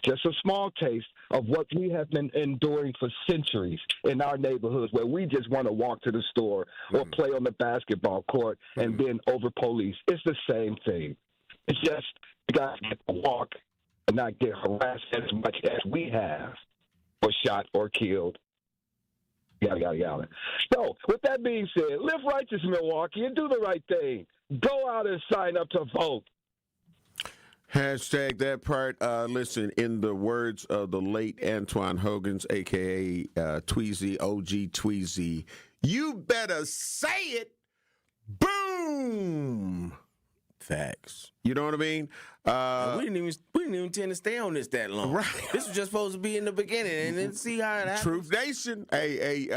just a small taste of what we have been enduring for centuries in our neighborhoods, where we just want to walk to the store or play on the basketball court and being over-policed. It's the same thing. It's just you guys get to walk and not get harassed as much as we have, or shot or killed. Yada, yada, yada. So, with that being said, live righteous, Milwaukee, and do the right thing. Go out and sign up to vote. Hashtag that part. Listen, in the words of the late Antoine Hogans, a.k.a. Tweezy, OG Tweezy, you better say it. Boom. Facts. You know what I mean? We didn't even intend to stay on this that long. Right. This was just supposed to be in the beginning, and then see how it happens. Truth Nation. Hey,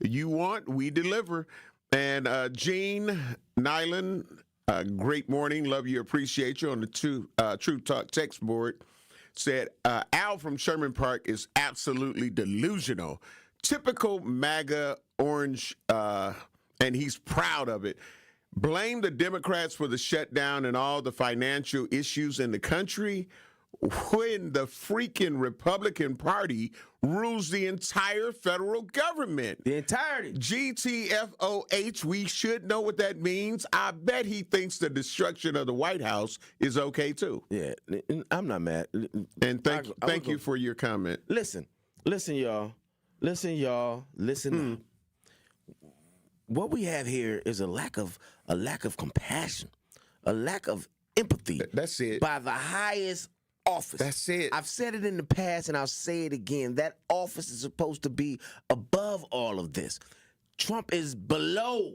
you want, we deliver. And Gene Nyland, great morning. Love you, appreciate you on the Truth Talk text board. Said, Al from Sherman Park is absolutely delusional. Typical MAGA orange, and he's proud of it. Blame the Democrats for the shutdown and all the financial issues in the country when the freaking Republican Party rules the entire federal government. The entirety. GTFOH, we should know what that means. I bet he thinks the destruction of the White House is okay, too. Yeah, I'm not mad. And thank you for your comment. Listen, y'all. Listen up. What we have here is a lack of compassion, a lack of empathy. That's it. By the highest office. That's it. I've said it in the past, and I'll say it again. That office is supposed to be above all of this. Trump is below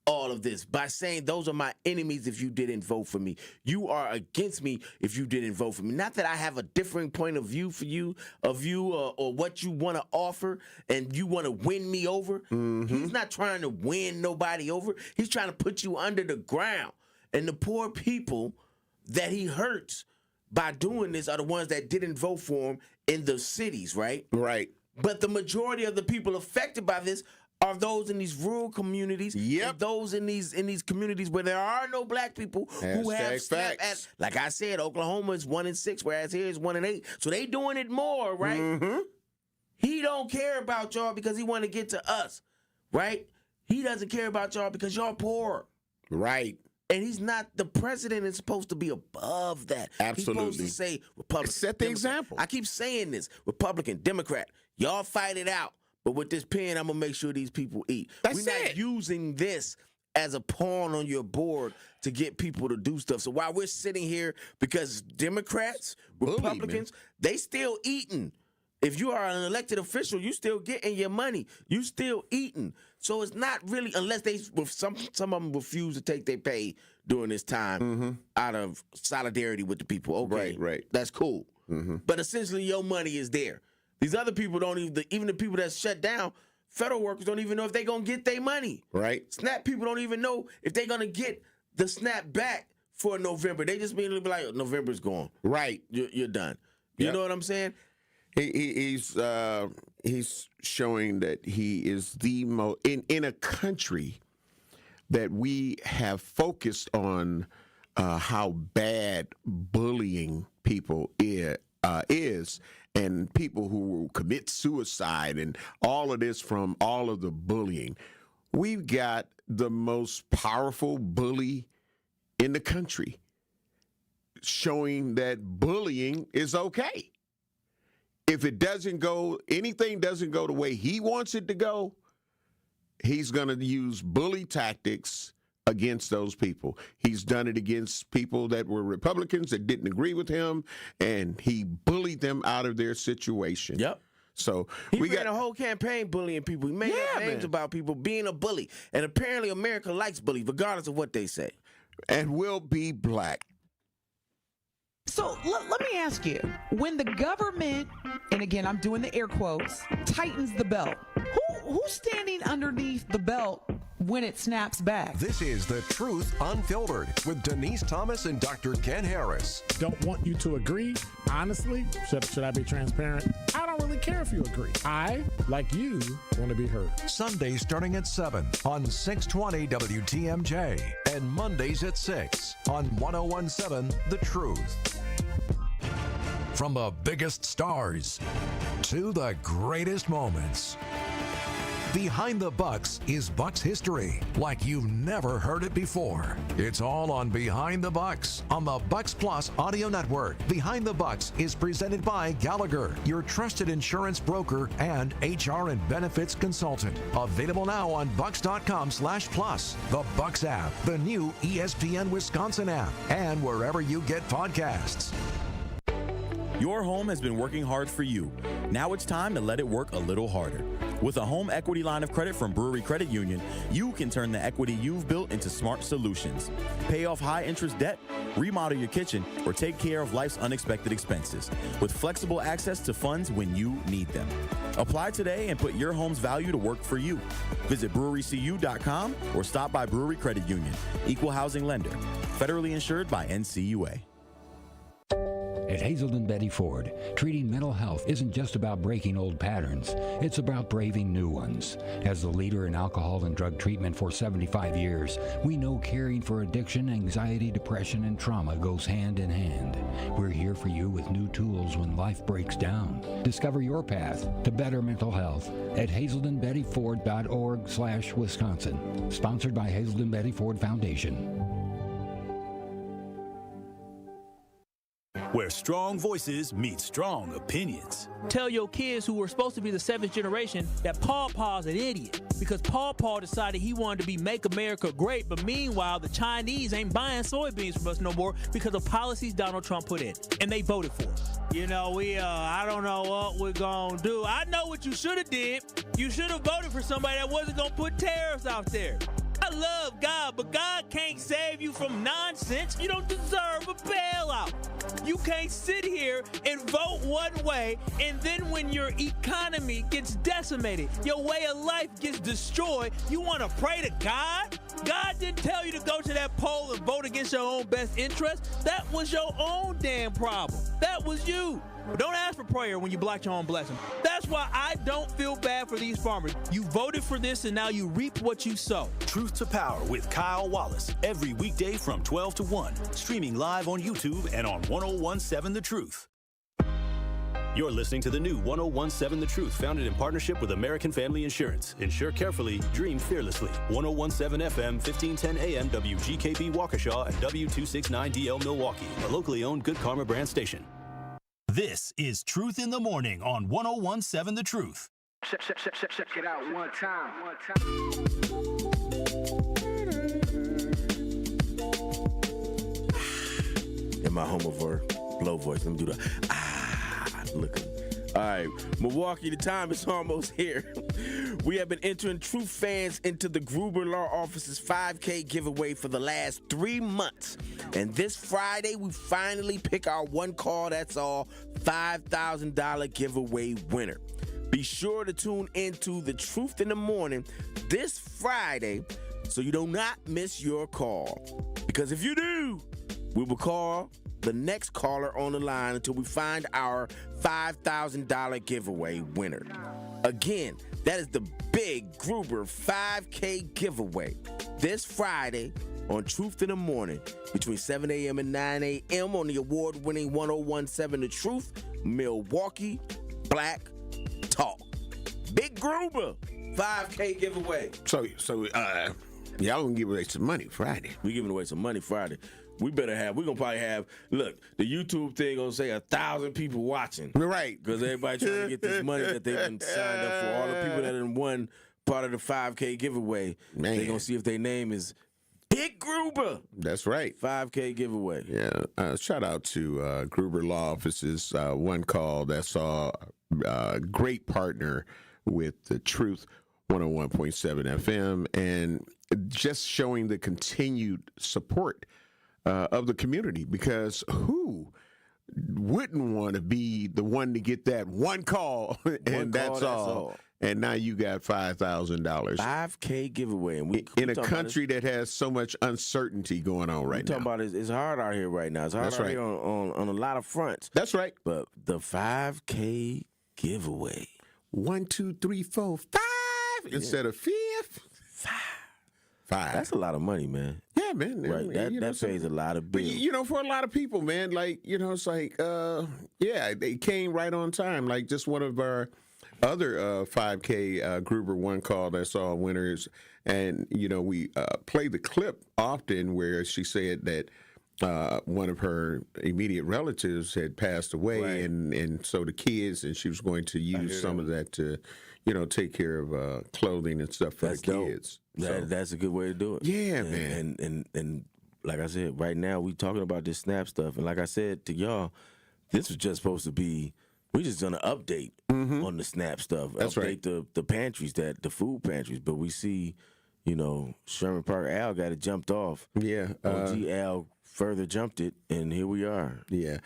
all of this by saying those are my enemies if you didn't vote for me. You are against me if you didn't vote for me. Not that I have a differing point of view for you, or what you want to offer, and you want to win me over. Mm-hmm. He's not trying to win nobody over. He's trying to put you under the ground. And the poor people that he hurts by doing this are the ones that didn't vote for him in the cities, right? Right. But the majority of the people affected by this are those in these rural communities, and those in these communities where there are no black people who have SNAP. Like I said, Oklahoma is 1 in 6, whereas here is 1 in 8. So they doing it more, right? Mm-hmm. He don't care about y'all because he want to get to us, right? He doesn't care about y'all because y'all poor. Right. And he's not, the president is supposed to be above that. Absolutely. He's supposed to say Republican. Set the example. I keep saying this, Republican, Democrat, y'all fight it out. But with this pen, I'm going to make sure these people eat. We're not using this as a pawn on your board to get people to do stuff. So while we're sitting here, because Democrats, Republicans, they still eating. If you are an elected official, you still getting your money. You still eating. So it's not really, unless some of them refuse to take their pay during this time out of solidarity with the people. Okay, right. That's cool. Mm-hmm. But essentially, your money is there. These other people don't even the people that shut down, federal workers don't even know if they're going to get their money. Right. SNAP people don't even know if they're going to get the SNAP back for November. They just be like, oh, November's gone. Right. You're done. You know what I'm saying? He's showing that he is the most, in a country that we have focused on how bad bullying people is, and people who commit suicide and all of this from all of the bullying. We've got the most powerful bully in the country showing that bullying is okay. If anything doesn't go the way he wants it to go, he's going to use bully tactics against those people. He's done it against people that were Republicans that didn't agree with him, and he bullied them out of their situation. Yep. So he ran a whole campaign bullying people. He made names about people being a bully. And apparently America likes bullies, regardless of what they say. And will be black. So let me ask you, when the government, and again, I'm doing the air quotes, tightens the belt, who's standing underneath the belt when it snaps back? This is The Truth Unfiltered with Denise Thomas and Dr. Ken Harris. Don't want you to agree. Honestly, should I be transparent? I don't really care if you agree. I, like you, want to be heard. Sundays starting at 7 on 620 WTMJ and Mondays at 6 on 1017 The Truth. From the biggest stars to the greatest moments, Behind the Bucks is Bucks history, like you've never heard it before. It's all on Behind the Bucks on the Bucks Plus audio network. Behind the Bucks is presented by Gallagher, your trusted insurance broker and HR and benefits consultant. Available now on bucks.com/plus, the Bucks app, the new ESPN Wisconsin app, and wherever you get podcasts. Your home has been working hard for you. Now it's time to let it work a little harder. With a home equity line of credit from Brewery Credit Union, you can turn the equity you've built into smart solutions. Pay off high-interest debt, remodel your kitchen, or take care of life's unexpected expenses with flexible access to funds when you need them. Apply today and put your home's value to work for you. Visit brewerycu.com or stop by Brewery Credit Union. Equal housing lender. Federally insured by NCUA. At Hazelden Betty Ford, treating mental health isn't just about breaking old patterns. It's about braving new ones. As the leader in alcohol and drug treatment for 75 years, we know caring for addiction, anxiety, depression, and trauma goes hand in hand. We're here for you with new tools when life breaks down. Discover your path to better mental health at hazeldenbettyford.org/Wisconsin. Sponsored by Hazelden Betty Ford Foundation. Where strong voices meet strong opinions. Tell your kids who were supposed to be the 7th generation that Paw Paw's an idiot because Paw Paw decided he wanted to be Make America Great, but meanwhile the Chinese ain't buying soybeans from us no more because of policies Donald Trump put in, and they voted for us. You know, I don't know what we're gonna do. I know what you should have did. You should have voted for somebody that wasn't gonna put tariffs out there. I love God, but God can't save you from nonsense. You don't deserve a bailout. You can't sit here and vote one way, and then when your economy gets decimated, your way of life gets destroyed, you want to pray to God? God didn't tell you to go to that poll and vote against your own best interest. That was your own damn problem. That was you. But don't ask for prayer when you block your own blessing. That's why I don't feel bad for these farmers. You voted for this, and now you reap what you sow. Truth to Power with Kyle Wallace, every weekday from 12 to 1. Streaming live on YouTube and on 1017 The Truth. You're listening to the new 1017 The Truth, founded in partnership with American Family Insurance. Insure carefully, dream fearlessly. 1017 FM, 1510 AM, WGKB Waukesha, and W269DL Milwaukee, a locally owned Good Karma brand station. This is Truth in the Morning on 1017 The Truth. Check it out one time. In my homover blow voice, let me do the look. All right, Milwaukee, the time is almost here. We have been entering true fans into the Gruber Law Office's 5K giveaway for the last 3 months. And this Friday, we finally pick our one call, that's all, $5,000 giveaway winner. Be sure to tune into The Truth in the Morning this Friday so you do not miss your call. Because if you do, we will call the next caller on the line until we find our $5,000 giveaway winner. Again, that is the big Gruber 5K giveaway this Friday on Truth in the Morning between 7 a.m. and 9 a.m. on the award-winning 1017 The Truth, Milwaukee Black Talk. Big Gruber 5K giveaway. So y'all gonna give away some money Friday. We giving away some money Friday. We're gonna probably have, look, the YouTube thing gonna say 1,000 people watching. Right. Because everybody trying to get this money that they've been signed up for. All the people that have won part of the 5K giveaway, they're gonna see if their name is Big Gruber. That's right. 5K giveaway. Yeah. Shout out to Gruber Law Office's one call that saw a great partner with The Truth 101.7 FM and just showing the continued support of the community, because who wouldn't want to be the one to get that one call and that's all. And now you got $5,000. 5K giveaway. And in a country that has so much uncertainty going on right now. Talking about it's hard out here right now. It's hard out here on a lot of fronts. That's right. But the 5K giveaway. 1, 2, 3, 4, 5 instead of 5. That's a lot of money, man. Yeah, man. Right. That pays a lot of bills. But, for a lot of people, man, like, it's like, they came right on time. Like just one of our other 5K Gruber one call that's all winners. And, we play the clip often where she said that one of her immediate relatives had passed away, Right. and so the kids, and she was going to use some of that to, take care of clothing and stuff for That's the dope. kids. That's a good way to do it. Yeah, man. And like I said, right now we talking about this SNAP stuff, and like I said to y'all, this was just supposed to be. We just done an update on the SNAP stuff. That's update the pantries, the food pantries. But we see, Sherman Park Al got it jumped off. Yeah. OG Al further jumped it, and here we are. Yeah.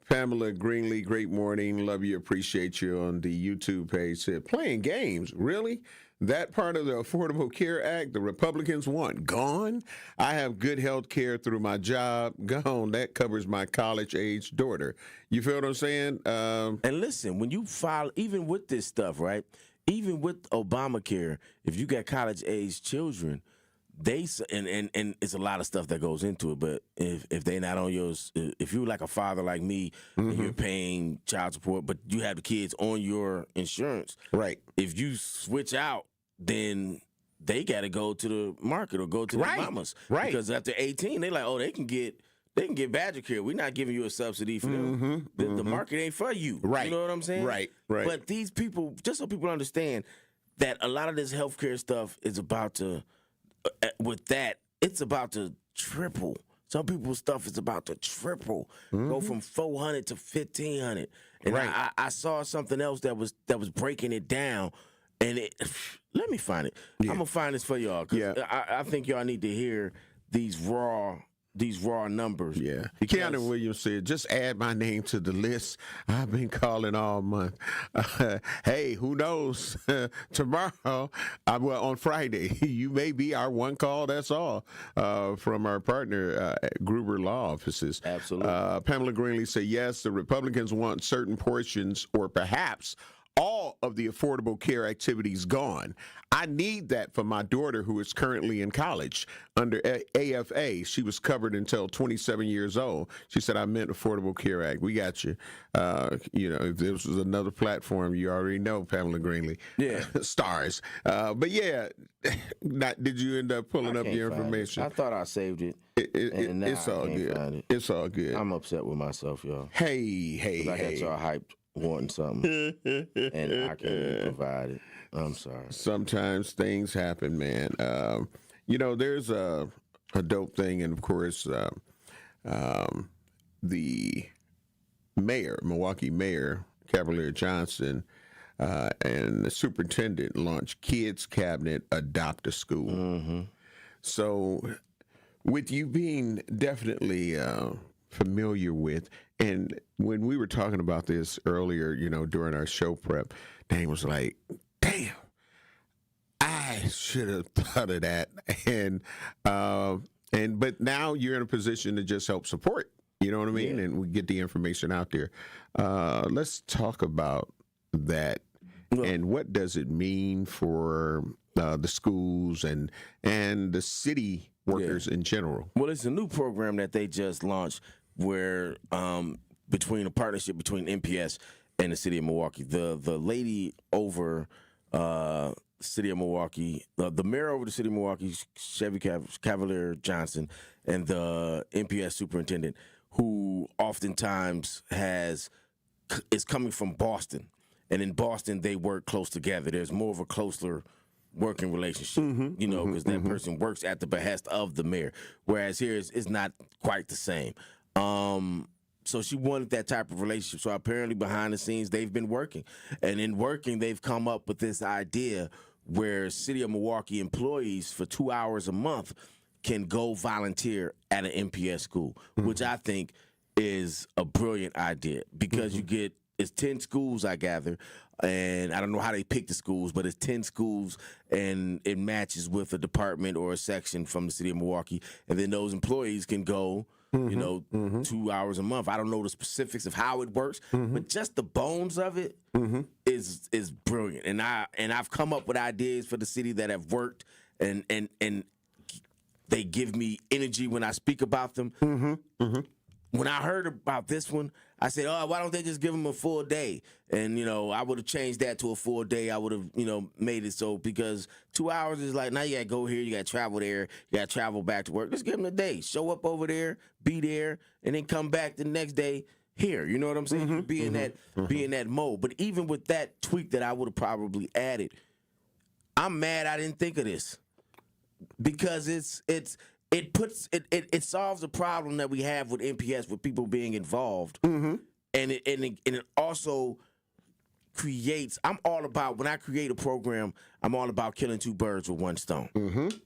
Pamela Greenlee, great morning. Love you, appreciate you on the YouTube page. Said, playing games, really? That part of the Affordable Care Act the Republicans want gone? I have good health care through my job. Gone. That covers my college-age daughter. You feel what I'm saying? And listen, when you file, even with this stuff, right? Even with Obamacare, if you got college-age children, and it's a lot of stuff that goes into it. But if they not on yours, if you're like a father like me, and you're paying child support, but you have the kids on your insurance, right? If you switch out, then they got to go to the market or go to the mamas, right? Because after 18, they like, oh, they can get Badger Care. We're not giving you a subsidy for them. The market ain't for you, right? You know what I'm saying? Right. But these people, just so people understand, that a lot of this healthcare stuff is about to. With that, it's about to triple. Some people's stuff is about to triple, go from 400 to 1,500. And I saw something else that was breaking it down, and let me find it. I'm gonna find this for y'all because I think y'all need to hear these raw numbers. Yeah. Keanu Williams said, just add my name to the list. I've been calling all month. Hey, who knows? Tomorrow, on Friday, you may be our one call, that's all, from our partner, Gruber Law Offices. Absolutely. Pamela Greenlee said, yes, the Republicans want certain portions or perhaps all of the affordable care activities gone. I need that for my daughter who is currently in college under AFA. She was covered until 27 years old. She said, I meant Affordable Care Act. We got you. If this was another platform, you already know Pamela Greenlee. Yeah. Stars. But yeah, did you end up pulling up your information? I thought I saved it. It's all good. It's all good. I'm upset with myself, y'all. Hey. I got y'all hyped wanting something, and I can't provide it. I'm sorry. Sometimes things happen, man. There's a dope thing, and of course, the mayor, Milwaukee Mayor Cavalier Johnson, and the superintendent launched Kids Cabinet Adopt a School. So, with you being definitely familiar with, and when we were talking about this earlier, during our show prep, Dane was like, damn, I should have thought of that. But now you're in a position to just help support, you know what I mean? Yeah. And we get the information out there. Let's talk about that. And what does it mean for the schools and the city workers in general? Well, it's a new program that they just launched where between a partnership between MPS and the city of Milwaukee. The lady over city of Milwaukee, the mayor over the city of Milwaukee, Chevy Cavalier Johnson, and the MPS superintendent, who oftentimes is coming from Boston. And in Boston, they work close together. There's more of a closer working relationship, because that person works at the behest of the mayor. Whereas here, it's not quite the same. So she wanted that type of relationship. So apparently behind the scenes, they've been working. And in working, they've come up with this idea where City of Milwaukee employees for 2 hours a month can go volunteer at an MPS school, which I think is a brilliant idea because it's 10 schools, I gather, and I don't know how they pick the schools, but it's 10 schools, and it matches with a department or a section from the City of Milwaukee, and then those employees can go 2 hours a month. I don't know the specifics of how it works, but just the bones of it is brilliant. And I've come up with ideas for the city that have worked, and they give me energy when I speak about them. when I heard about this one, I said, oh, why don't they just give them a full day? And, I would have changed that to a full day. I would have, made it so, because 2 hours is like, now you got to go here, you got to travel there, you got to travel back to work. Just give them a day. Show up over there, be there, and then come back the next day here. You know what I'm saying? Be in that mode. But even with that tweak that I would have probably added, I'm mad I didn't think of this, because it solves a problem that we have with MPS, with people being involved, and it also creates. I'm all about, when I create a program, I'm all about killing two birds with one stone.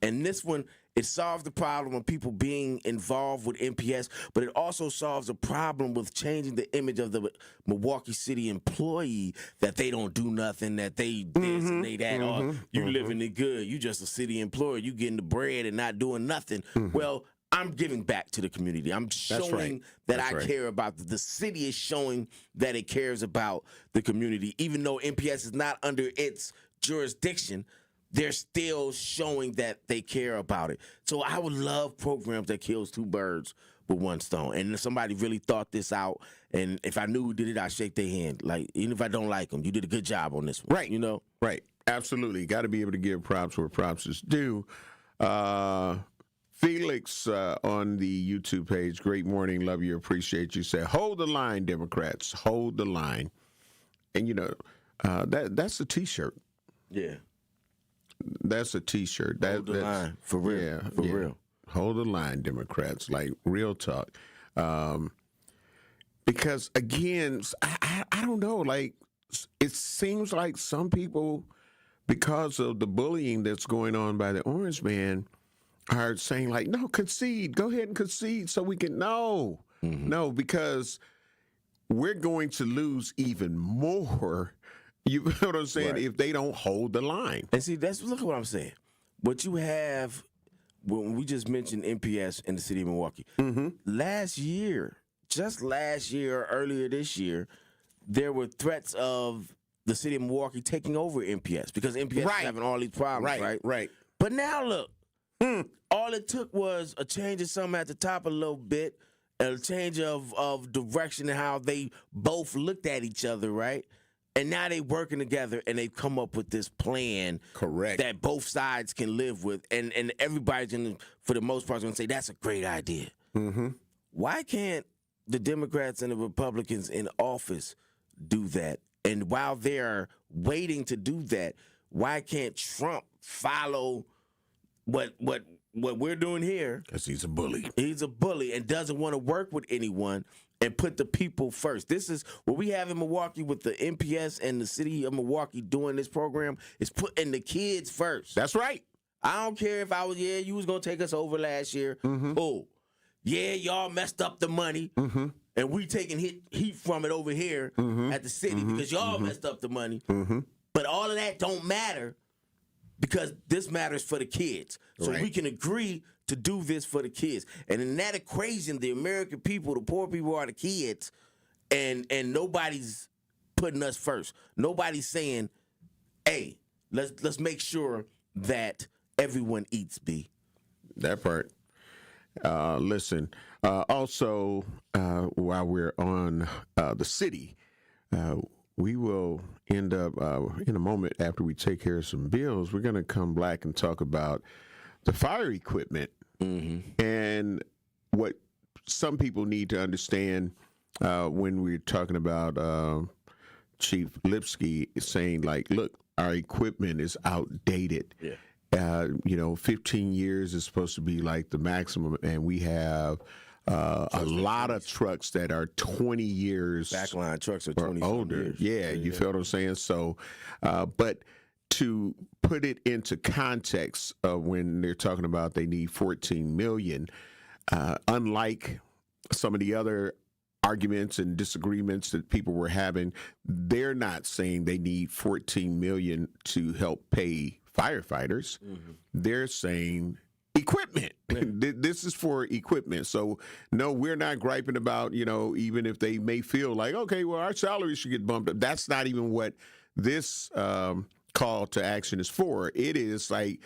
And this one, it solves the problem of people being involved with MPS, but it also solves a problem with changing the image of the Milwaukee City employee, that they don't do nothing, that they this and they that. Oh, you living it good. You just a city employee. You getting the bread and not doing nothing. Well, I'm giving back to the community. I'm showing that I care about the city is showing that it cares about the community, even though MPS is not under its jurisdiction. They're still showing that they care about it. So I would love programs that kills two birds with one stone. And if somebody really thought this out, and if I knew who did it, I'd shake their hand. Like, even if I don't like them, you did a good job on this one. Right. Right. Absolutely. Got to be able to give props where props is due. Felix on the YouTube page, great morning, love you, appreciate you. Say, hold the line, Democrats, hold the line. And, that's a T-shirt. Yeah. That's a T-shirt. Hold the line, for real. Yeah, for real. Hold the line, Democrats, like real talk. Because, again, I don't know, like, it seems like some people, because of the bullying that's going on by the Orange Man, are saying, like, no, concede. Go ahead and concede so we can. No, because we're going to lose even more. You know what I'm saying? Right. If they don't hold the line. And see, look at what I'm saying. What you have, when we just mentioned MPS in the city of Milwaukee, last year, or earlier this year, there were threats of the city of Milwaukee taking over MPS, because MPS is having all these problems, right? But now look, all it took was a change of something at the top a little bit, a change of direction and how they both looked at each other, right? And now they working together, and they've come up with this plan, correct, that both sides can live with, and everybody's for the most part, going to say that's a great idea. Why can't the Democrats and the Republicans in office do that? And while they're waiting to do that, why can't Trump follow what we're doing here? Because he's a bully. He's a bully and doesn't want to work with anyone and put the people first. This is what we have in Milwaukee with the MPS and the city of Milwaukee doing this program, is putting the kids first. That's right. I don't care if you was going to take us over last year. Oh, yeah, y'all messed up the money. And we taking heat from it over here at the city because y'all messed up the money. But all of that don't matter, because this matters for the kids. So we can agree to do this for the kids. And in that equation, the American people, the poor people, are the kids, and nobody's putting us first. Nobody's saying, hey, let's make sure that everyone eats, B. That part. Listen, also, while we're on the city, we will end up in a moment, after we take care of some bills, we're going to come back and talk about the fire equipment and what some people need to understand when we're talking about Chief Lipsky saying, like, look, our equipment is outdated. 15 years is supposed to be like the maximum, and we have a lot of trucks that are 20 years. Backline trucks are 20 older. years. Yeah, you feel what I'm saying? So, but to put it into context, when they're talking about they need $14 million, unlike some of the other arguments and disagreements that people were having, they're not saying they need $14 million to help pay firefighters. They're saying equipment. This is for equipment. So no, we're not griping about, even if they may feel like, okay, well, our salary should get bumped up. That's not even what this call to action is for. It is like,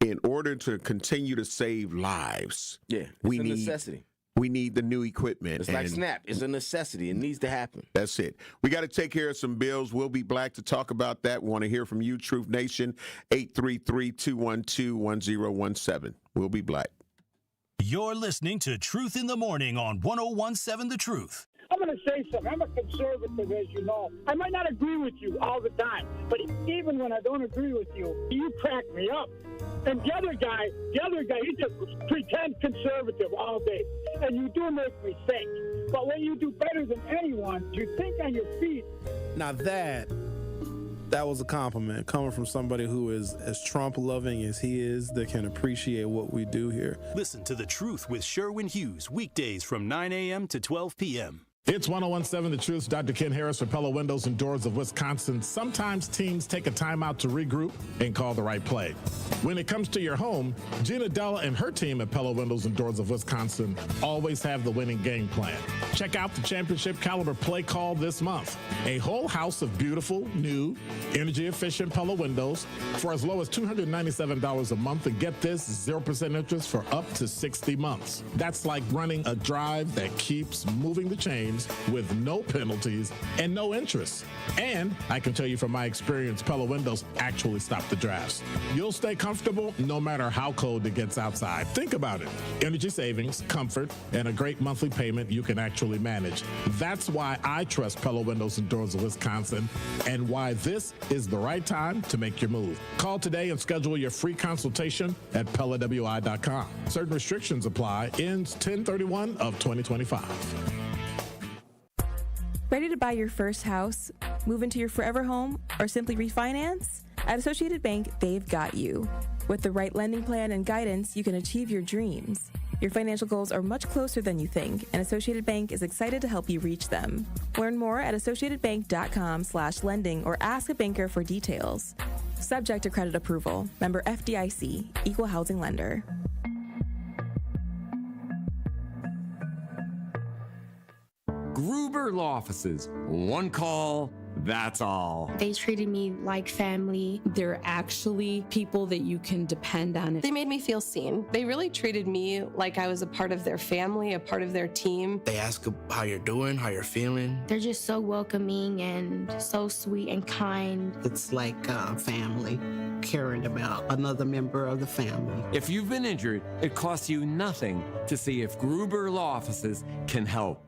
in order to continue to save lives, we need necessity. We need the new equipment. It's like Snap. It's a necessity. It needs to happen. That's it. We got to take care of some bills. We'll be back to talk about that. We want to hear from you, Truth Nation, 833-212-1017. We'll be back. You're listening to Truth in the Morning on 101.7 The Truth. I'm going to say something. I'm a conservative, as you know. I might not agree with you all the time, but even when I don't agree with you, you crack me up. And the other guy, he just pretend conservative all day. And you do make me think. But when you do better than anyone, you think on your feet. Now that was a compliment coming from somebody who is as Trump-loving as he is, that can appreciate what we do here. Listen to The Truth with Sherwin Hughes, weekdays from 9 a.m. to 12 p.m. It's 101.7 The Truth. Dr. Ken Harris for Pella Windows and Doors of Wisconsin. Sometimes teams take a timeout to regroup and call the right play. When it comes to your home, Gina Della and her team at Pella Windows and Doors of Wisconsin always have the winning game plan. Check out the championship caliber play call this month. A whole house of beautiful, new, energy-efficient Pella windows for as low as $297 a month, and get this, 0% interest for up to 60 months. That's like running a drive that keeps moving the chains with no penalties and no interest. And I can tell you from my experience, Pella windows actually stop the drafts. You'll stay comfortable no matter how cold it gets outside. Think about it. Energy savings, comfort, and a great monthly payment you can actually manage. That's why I trust Pella Windows and Doors of Wisconsin, and why this is the right time to make your move. Call today and schedule your free consultation at PellaWI.com. Certain restrictions apply. Ends 10/31 of 2025. Ready to buy your first house, move into your forever home, or simply refinance? At Associated Bank, they've got you. With the right lending plan and guidance, you can achieve your dreams. Your financial goals are much closer than you think, and Associated Bank is excited to help you reach them. Learn more at associatedbank.com/lending or ask a banker for details. Subject to credit approval. Member FDIC, Equal Housing Lender. Gruber Law Offices. One call, that's all. They treated me like family. They're actually people that you can depend on. They made me feel seen. They really treated me like I was a part of their family, a part of their team. They ask how you're doing, how you're feeling. They're just so welcoming and so sweet and kind. It's like family, caring about another member of the family. If you've been injured, it costs you nothing to see if Gruber Law Offices can help.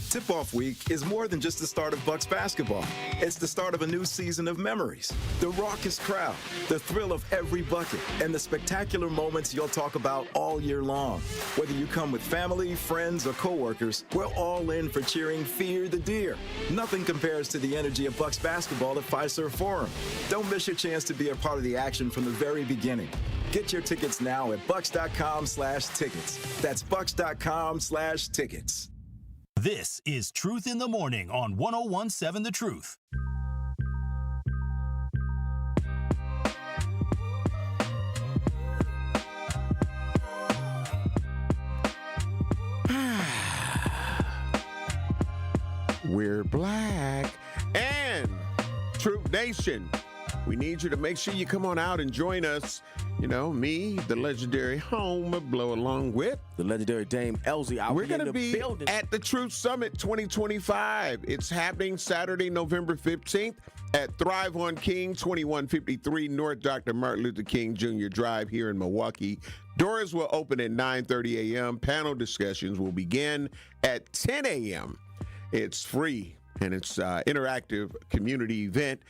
Tip-Off Week is more than just the start of Bucks basketball. It's the start of a new season of memories. The raucous crowd, the thrill of every bucket, and the spectacular moments you'll talk about all year long. Whether you come with family, friends, or coworkers, we're all in for cheering Fear the Deer. Nothing compares to the energy of Bucks basketball at Fiserv Forum. Don't miss your chance to be a part of the action from the very beginning. Get your tickets now at bucks.com/tickets. That's bucks.com/tickets. This is Truth in the Morning on 101.7 The Truth. We're black. And Truth Nation, we need you to make sure you come on out and join us. You know, me, the legendary Home Blow, along with the legendary Dame Elsie. We're going to be at the Truth Summit 2025. It's happening Saturday, November 15th at Thrive on King, 2153 North Dr. Martin Luther King Jr. Drive here in Milwaukee. Doors will open at 9:30 a.m. Panel discussions will begin at 10 a.m. It's free, and it's an interactive community event.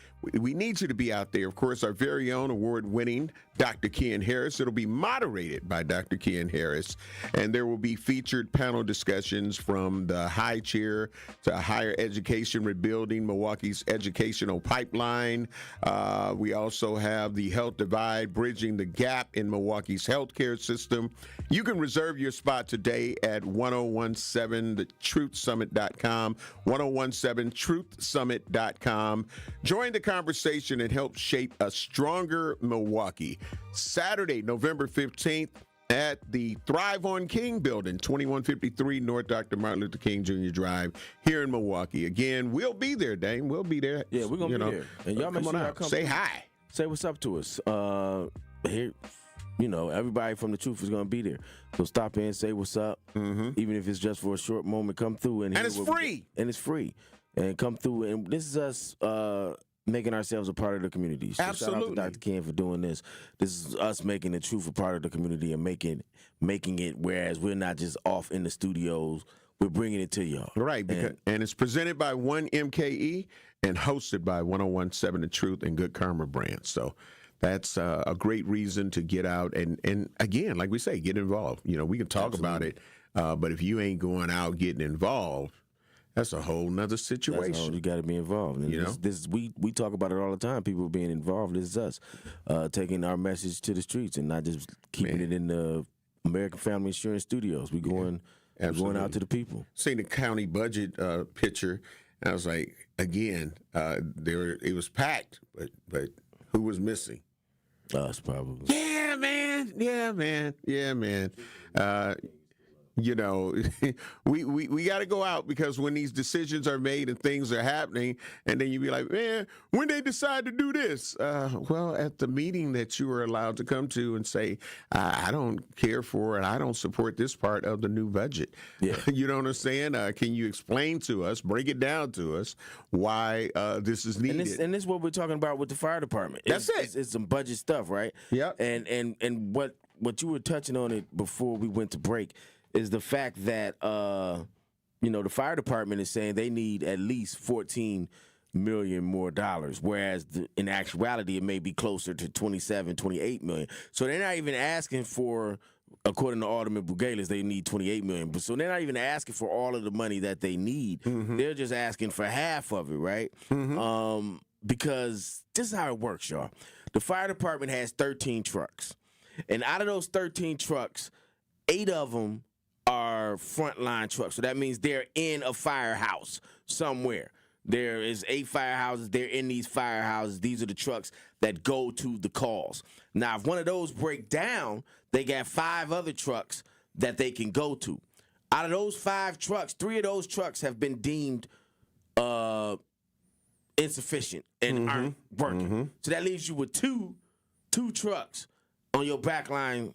We need you to be out there. Of course, our very own award-winning Dr. Ken Harris. It'll be moderated by Dr. Ken Harris, and there will be featured panel discussions from the high chair to higher education, rebuilding Milwaukee's educational pipeline. We also have the health divide, bridging the gap in Milwaukee's healthcare system. You can reserve your spot today at 1017thetruthsummit.com, 1017truthsummit.com. Join the conversation and help shape a stronger Milwaukee. Saturday, November 15th at the Thrive on King building, 2153 North Dr. Martin Luther King Jr. Drive here in Milwaukee. Again, we'll be there, Dane. We'll be there. Yeah, we're going to be there. And y'all make sure y'all come. Say hi. Say what's up to us. Here. everybody from the truth is going to be there. So stop in, say what's up, even if it's just for a short moment. Come through and it's free. And it's free. And come through. And this is us making ourselves a part of the community. So Absolutely. shout out to Dr. Ken for doing this. This is us making the truth a part of the community and making it, whereas we're not just off in the studios. We're bringing it to y'all. Right. And it's presented by 1MKE and hosted by 1017 The Truth and Good Karma Brand. So that's a great reason to get out and again, like we say, get involved. We can talk about it, but if you ain't going out getting involved, that's a whole nother situation. You got to be involved. And this we talk about it all the time. People being involved. This is us taking our message to the streets and not just keeping it in the American Family Insurance Studios. We're going out to the people. Seeing the county budget picture, and I was like, again, it was packed, but who was missing? Us, probably. Yeah, man. We got to go out because when these decisions are made and things are happening, and then you be like, man, when they decide to do this? Well, at the meeting that you were allowed to come to and say, I don't care for and I don't support this part of the new budget. Yeah. You know what I'm saying? Can you explain to us, break it down to us, why this is needed? And this is what we're talking about with the fire department. It's some budget stuff, right? Yeah. And what you were touching on it before we went to break is the fact that, the fire department is saying they need at least $14 million more dollars, whereas in actuality, it may be closer to $27-28 million. So they're not even asking for, according to Alderman Bugalis, they need $28 million. So they're not even asking for all of the money that they need. They're just asking for half of it, right? Because this is how it works, y'all. The fire department has 13 trucks. And out of those 13 trucks, 8 of them are frontline trucks. So that means they're in a firehouse somewhere. There is 8 firehouses. They're in these firehouses. These are the trucks that go to the calls. Now, if one of those break down, they got 5 other trucks that they can go to. Out of those 5 trucks, 3 of those trucks have been deemed insufficient and aren't working. So that leaves you with two trucks on your back line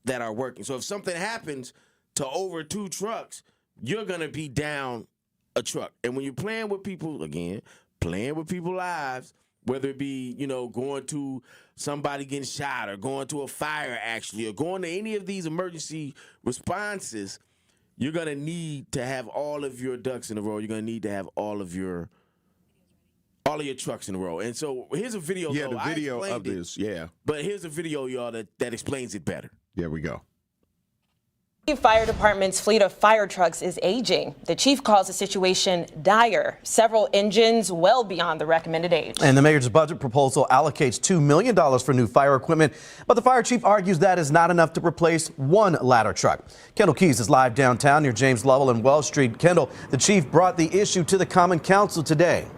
that are working. So if something happens to over 2 trucks, you're going to be down a truck. And when you're playing with people, again, playing with people's lives, whether it be, going to somebody getting shot or going to a fire actually, or going to any of these emergency responses, you're going to need to have all of your ducks in a row. You're going to need to have all of your trucks in a row. And so here's a video. Yeah, the video of this, But here's a video, y'all, that explains it better. There we go. The fire department's fleet of fire trucks is aging. The chief calls the situation dire. Several engines well beyond the recommended age. And the mayor's budget proposal allocates $2 million for new fire equipment, but the fire chief argues that is not enough to replace one ladder truck. Kendall Keys is live downtown near James Lovell and Wells Street. Kendall, the chief brought the issue to the Common Council today.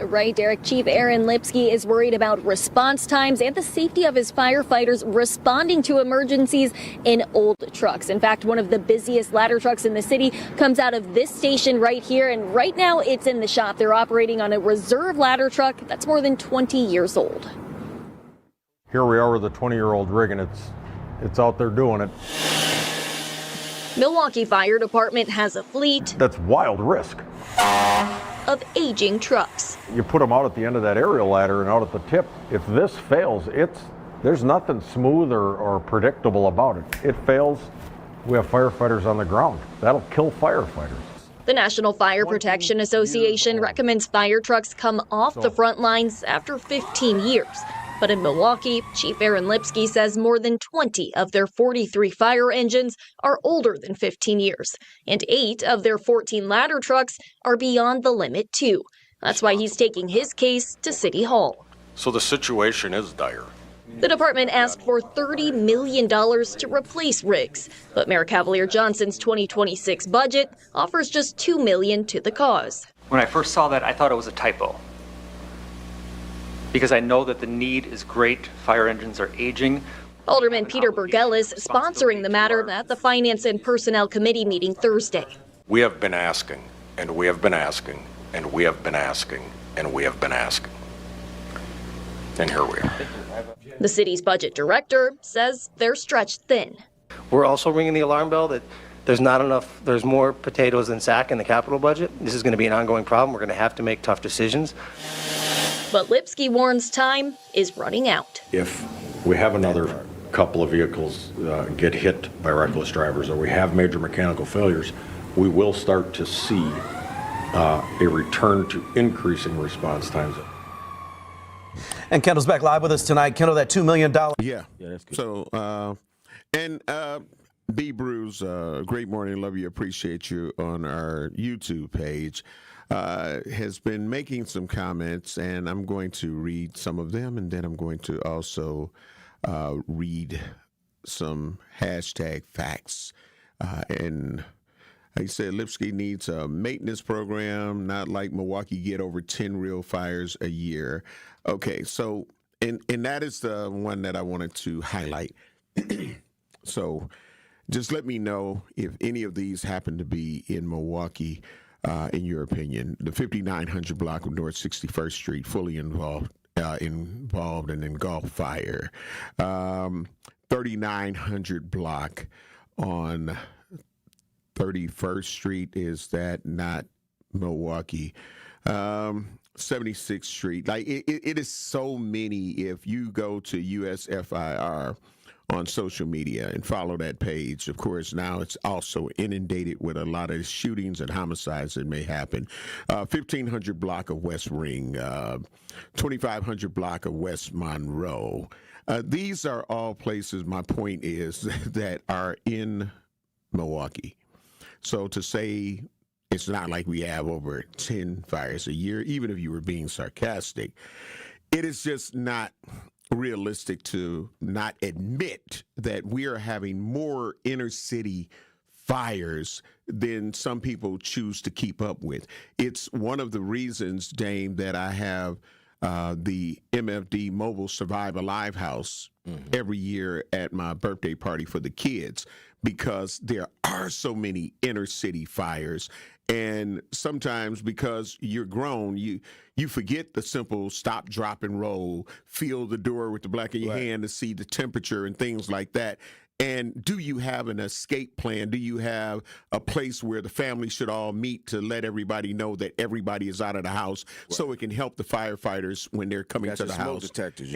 Right, Derek. Chief Aaron Lipsky is worried about response times and the safety of his firefighters responding to emergencies in old trucks. In fact, one of the busiest ladder trucks in the city comes out of this station right here, and right now it's in the shop. They're operating on a reserve ladder truck that's more than 20 years old. Here we are with a 20-year-old rig, and it's out there doing it. Milwaukee Fire Department has a fleet That's wild risk. of aging trucks. You put them out at the end of that aerial ladder and out at the tip. If this fails, there's nothing smooth or predictable about it. It fails, we have firefighters on the ground. That'll kill firefighters. The National Fire Protection Association recommends fire trucks come off the front lines after 15 years. But in Milwaukee, Chief Aaron Lipsky says more than 20 of their 43 fire engines are older than 15 years, and 8 of their 14 ladder trucks are beyond the limit too. That's why he's taking his case to City Hall. So the situation is dire. The department asked for $30 million to replace rigs, but Mayor Cavalier Johnson's 2026 budget offers just $2 million to the cause. When I first saw that, I thought it was a typo, because I know that the need is great. Fire engines are aging. Alderman Peter Burgellis sponsoring the matter at the Finance and Personnel Committee meeting Thursday. We have been asking, and we have been asking, and we have been asking, and we have been asking. And here we are. The city's budget director says they're stretched thin. We're also ringing the alarm bell that there's more potatoes than sack in the capital budget. This is going to be an ongoing problem. We're going to have to make tough decisions. But Lipsky warns time is running out. If we have another couple of vehicles get hit by reckless drivers or we have major mechanical failures, we will start to see a return to increasing response times. And Kendall's back live with us tonight. Kendall, that $2 million. Yeah, that's good. So, B. Bruce, great morning. Love you. Appreciate you on our YouTube page. Has been making some comments, and I'm going to read some of them, and then I'm going to also read some hashtag facts. And he said Lipsky needs a maintenance program, not like Milwaukee get over 10 real fires a year. Okay, so, and that is the one that I wanted to highlight. So just let me know if any of these happen to be in Milwaukee, in your opinion. The 5900 block of North 61st Street, fully involved in engulfed fire. 3900 block on 31st Street, is that not Milwaukee? 76th Street. Like it is so many. If you go to USFIR on social media and follow that page, of course, now it's also inundated with a lot of shootings and homicides that may happen. 1500 block of West Ring, 2500 block of West Monroe. These are all places, my point is, that are in Milwaukee. So to say it's not like we have over 10 fires a year, even if you were being sarcastic, it is just not realistic to not admit that we are having more inner city fires than some people choose to keep up with. It's one of the reasons, Dame, that I have the MFD Mobile Survive Alive House every year at my birthday party for the kids, because there are so many inner city fires. And sometimes because you're grown, you forget the simple stop, drop, and roll, feel the door with the back of your hand to see the temperature and things like that. And do you have an escape plan? Do you have a place where the family should all meet to let everybody know that everybody is out of the house, so it can help the firefighters when they're coming to the house? Detectors,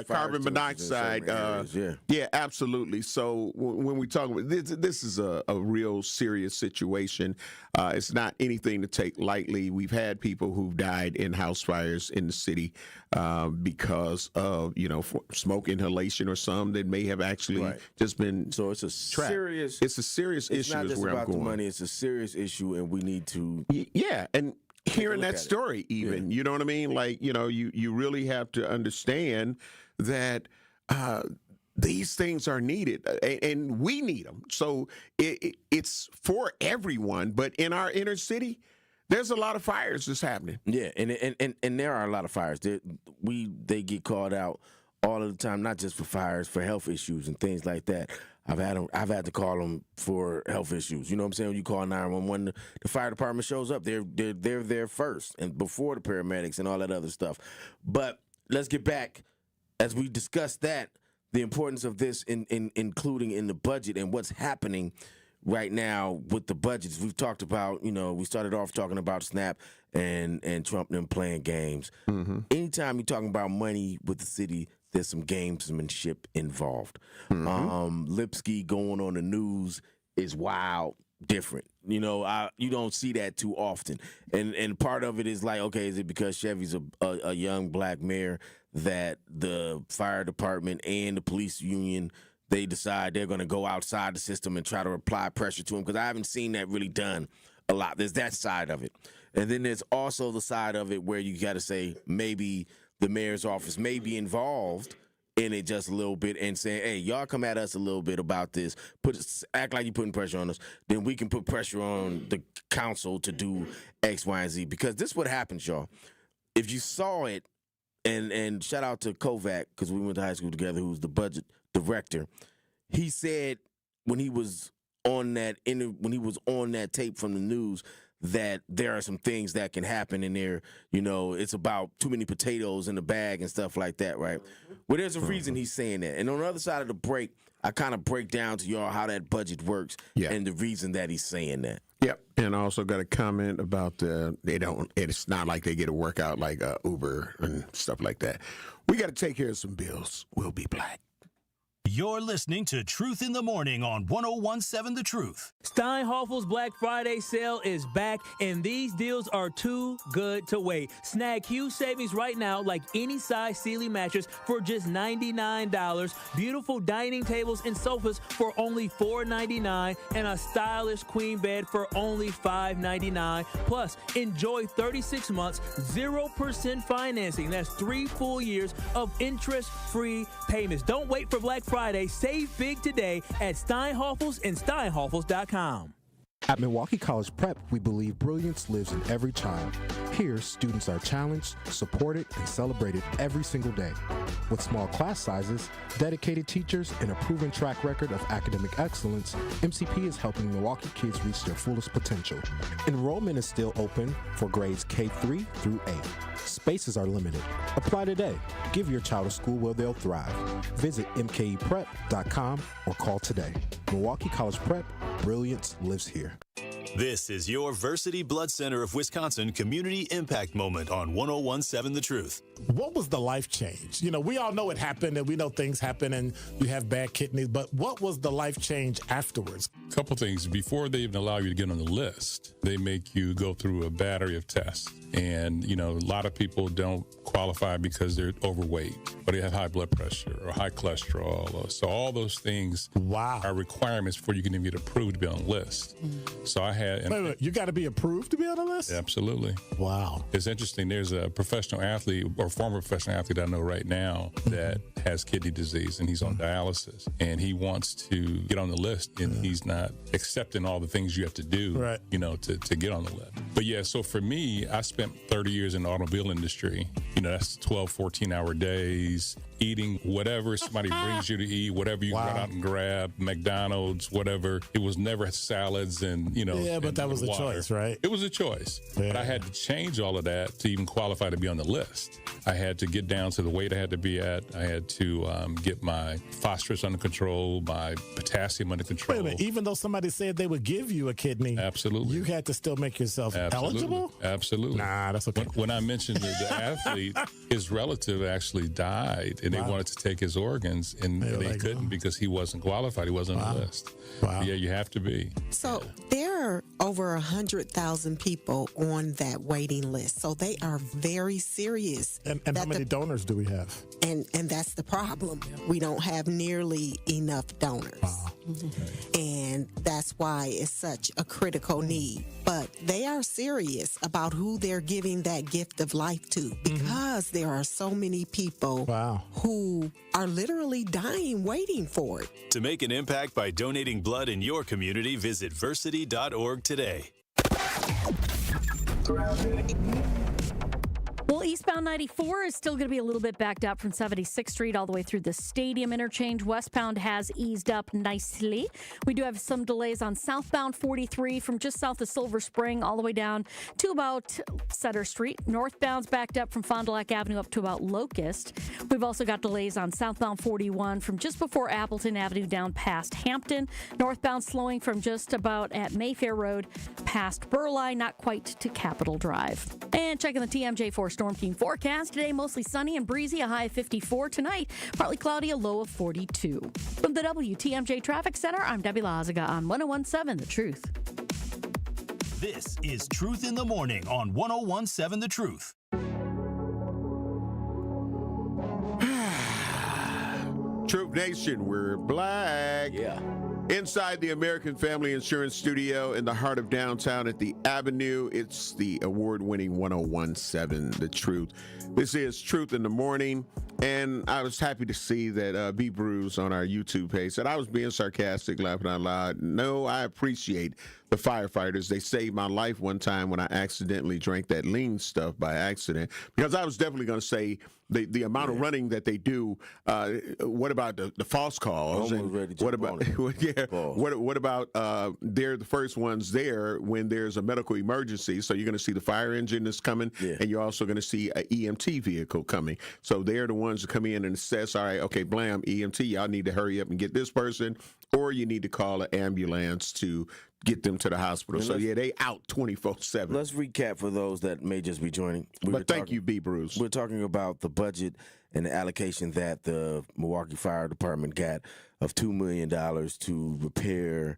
carbon monoxide. Yeah, absolutely. So when we talk about this is a real serious situation. It's not anything to take lightly. We've had people who've died in house fires in the city because of smoke inhalation, or some that may have actually just been. So it's a serious. It's a serious issue. It's not just about the money. It's a serious issue, and we need to. Yeah, and hearing that story, even you know what I mean. Like you really have to understand that. These things are needed, and we need them. So it's for everyone. But in our inner city, there's a lot of fires that's happening. Yeah, and there are a lot of fires. They get called out all of the time, not just for fires, for health issues and things like that. I've had to call them for health issues. You know what I'm saying? When you call 911, the fire department shows up. They're there first and before the paramedics and all that other stuff. But let's get back, as we discuss that, the importance of this including in the budget and what's happening right now with the budgets. We've talked about, we started off talking about SNAP and Trump them playing games. Anytime you're talking about money with the city, there's some gamesmanship involved. Lipsky going on the news is wild, different. You don't see that too often. And part of it is like, okay, is it because Chevy's a young black mayor that the fire department and the police union, they decide they're going to go outside the system and try to apply pressure to him? Because I haven't seen that really done a lot. There's that side of it. And then there's also the side of it where you got to say maybe the mayor's office may be involved in it just a little bit and saying, hey, y'all come at us a little bit about this, act like you're putting pressure on us, then we can put pressure on the council to do X, Y, and Z. Because this is what happens, y'all. If you saw it, and shout out to Kovac, because we went to high school together, who's the budget director, he said when he was on that tape from the news that there are some things that can happen in there. It's about too many potatoes in the bag and stuff like that, right? Well, there's a reason he's saying that. And on the other side of the break, I kind of break down to y'all how that budget works and the reason that he's saying that. Yep. And I also got a comment about it's not like they get a workout like Uber and stuff like that. We got to take care of some bills. We'll be black. You're listening to Truth in the Morning on 101.7 The Truth. Steinhoffel's Black Friday sale is back, and these deals are too good to wait. Snag huge savings right now, like any size Sealy mattress for just $99, beautiful dining tables and sofas for only $4.99, and a stylish queen bed for only $5.99. Plus, enjoy 36 months, 0% financing. That's 3 full years of interest-free payments. Don't wait for Black Friday. Save big today at Steinhoffel's and Steinhoffels.com. At Milwaukee College Prep, we believe brilliance lives in every child. Here, students are challenged, supported, and celebrated every single day. With small class sizes, dedicated teachers, and a proven track record of academic excellence, MCP is helping Milwaukee kids reach their fullest potential. Enrollment is still open for grades K-3 through 8. Spaces are limited. Apply today. Give your child a school where they'll thrive. Visit mkeprep.com or call today. Milwaukee College Prep, brilliance lives here. This is your Versity Blood Center of Wisconsin Community Impact Moment on 101.7 The Truth. What was the life change? We all know it happened, and we know things happen, and you have bad kidneys, but what was the life change afterwards? A couple things. Before they even allow you to get on the list, they make you go through a battery of tests. And, a lot of people don't qualify because they're overweight, or they have high blood pressure or high cholesterol. So all those things are requirements before you can even get approved to be on the list. So I had... Wait, you got to be approved to be on the list? Absolutely. Wow. It's interesting. There's a professional athlete or former professional athlete I know right now that has kidney disease, and he's on dialysis. And he wants to get on the list, and he's not accepting all the things you have to do, to get on the list. But yeah, so for me, I spent 30 years in the automobile industry. That's 12, 14-hour days, eating whatever somebody brings you to eat, whatever you run out and grab, McDonald's, whatever. It was never salads and, Yeah, but that was a choice, right? It was a choice. Yeah. But I had to change all of that to even qualify to be on the list. I had to get down to the weight I had to be at. I had to get my phosphorus under control, my potassium under control. Wait a minute, even though somebody said they would give you a kidney, absolutely, you had to still make yourself eligible? Absolutely. Nah, that's okay. When I mentioned the athlete, his relative actually died, and they wanted to take his organs, and they couldn't because he wasn't qualified. He wasn't on the list. Wow. Yeah, you have to be. So there are over 100,000 people on that waiting list. So they are very serious. And how many donors do we have? And that's the problem. We don't have nearly enough donors. Wow. And that's why it's such a critical need. But they are serious about who they're giving that gift of life to, because there are so many people who are literally dying waiting for it. To make an impact by donating blood in your community, visit versity.org today. Well, eastbound 94 is still going to be a little bit backed up from 76th Street all the way through the Stadium interchange. Westbound has eased up nicely. We do have some delays on southbound 43 from just south of Silver Spring all the way down to about Sutter Street. Northbound's backed up from Fond du Lac Avenue up to about Locust. We've also got delays on southbound 41 from just before Appleton Avenue down past Hampton. Northbound slowing from just about at Mayfair Road past Burleigh, not quite to Capitol Drive. And checking the TMJ4 Storm King forecast. Today, mostly sunny and breezy, a high of 54. Tonight, partly cloudy, a low of 42. From the WTMJ Traffic Center, I'm Debbie Lazaga on 101.7 The Truth. This is Truth in the Morning on 101.7 The Truth. Truth Nation, we're black. Yeah. Inside the American Family Insurance Studio in the heart of downtown at the Avenue, it's the award-winning 101.7 The Truth. This is Truth in the Morning, and I was happy to see that B. Bruce on our YouTube page said I was being sarcastic, laughing out loud. No, I appreciate the firefighters. They saved my life one time when I accidentally drank that lean stuff by accident, because I was definitely going to say the amount of running that they do. What about the false calls. What about what about they're the first ones there when there's a medical emergency. So you're going to see the fire engine that's coming, and you're also going to see an EMT vehicle coming. So they're the ones that come in and assess, all right, okay, blam, EMT, y'all need to hurry up and get this person, or you need to call an ambulance to get them to the hospital. So they out 24/7. Let's recap for those that may just be joining. Thank you, B. Bruce. We're talking about the budget and the allocation that the Milwaukee Fire Department got of $2 million to repair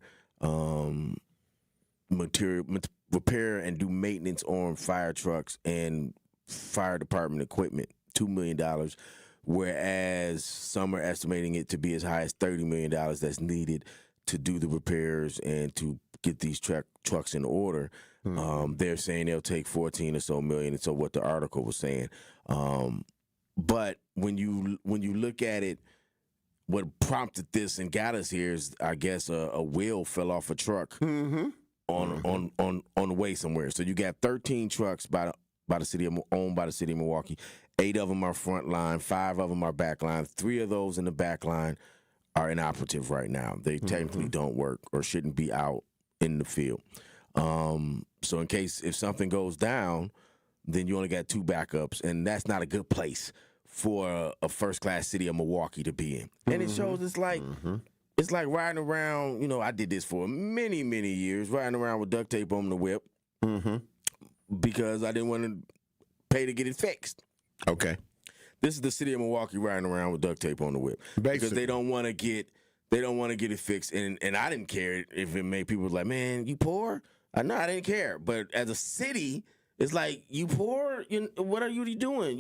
and do maintenance on fire trucks and fire department equipment. $2 million, whereas some are estimating it to be as high as $30 million that's needed to do the repairs and to get these trucks in order. They're saying they'll take 14 or so million, and so what the article was saying. But when you look at it, what prompted this and got us here is, I guess, a wheel fell off a truck on the way somewhere. So you got 13 trucks owned by the city of Milwaukee. 8 of them are front line, 5 of them are back line. 3 of those in the back line are inoperative right now. They technically don't work or shouldn't be out in the field. So in case if something goes down, then you only got 2 backups, and that's not a good place for a first-class city of Milwaukee to be in. And it shows it's like riding around, I did this for many, many years, riding around with duct tape on the whip because I didn't want to pay to get it fixed. Okay. This is the city of Milwaukee riding around with duct tape on the whip because they don't want to get it fixed. And I didn't care if it made people like, man, you poor? No, I didn't care. But as a city, it's like, you poor? What are you doing?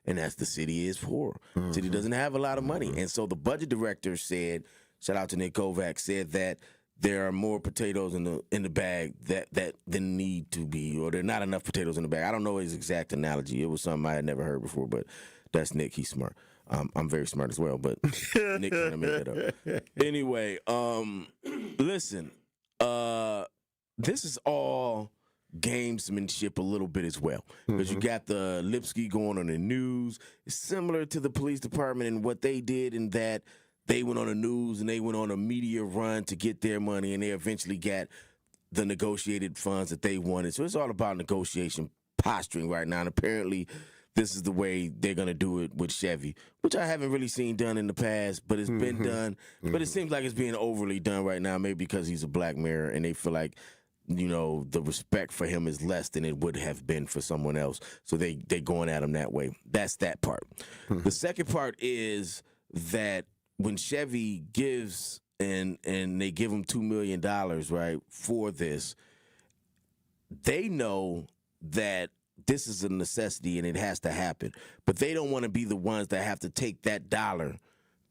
And that's the city is poor. City doesn't have a lot of money. And so the budget director said, shout out to Nick Kovac, said that there are more potatoes in the bag that need to be, or there are not enough potatoes in the bag. I don't know his exact analogy. It was something I had never heard before, but that's Nick. He's smart. I'm very smart as well, but Nick trying to make that up. Anyway, listen, this is all gamesmanship a little bit as well, because you got the Lipsky going on the news. It's similar to the police department and what they did in that they went on the news and they went on a media run to get their money, and they eventually got the negotiated funds that they wanted. So it's all about negotiation posturing right now, and apparently this is the way they're going to do it with Chevy, which I haven't really seen done in the past, but it's been done. But it seems like it's being overly done right now, maybe because he's a black mayor and they feel like, the respect for him is less than it would have been for someone else. So they going at him that way. That's that part. The second part is that when Chevy gives and they give him $2 million, right, for this, they know that this is a necessity and it has to happen. But they don't want to be the ones that have to take that dollar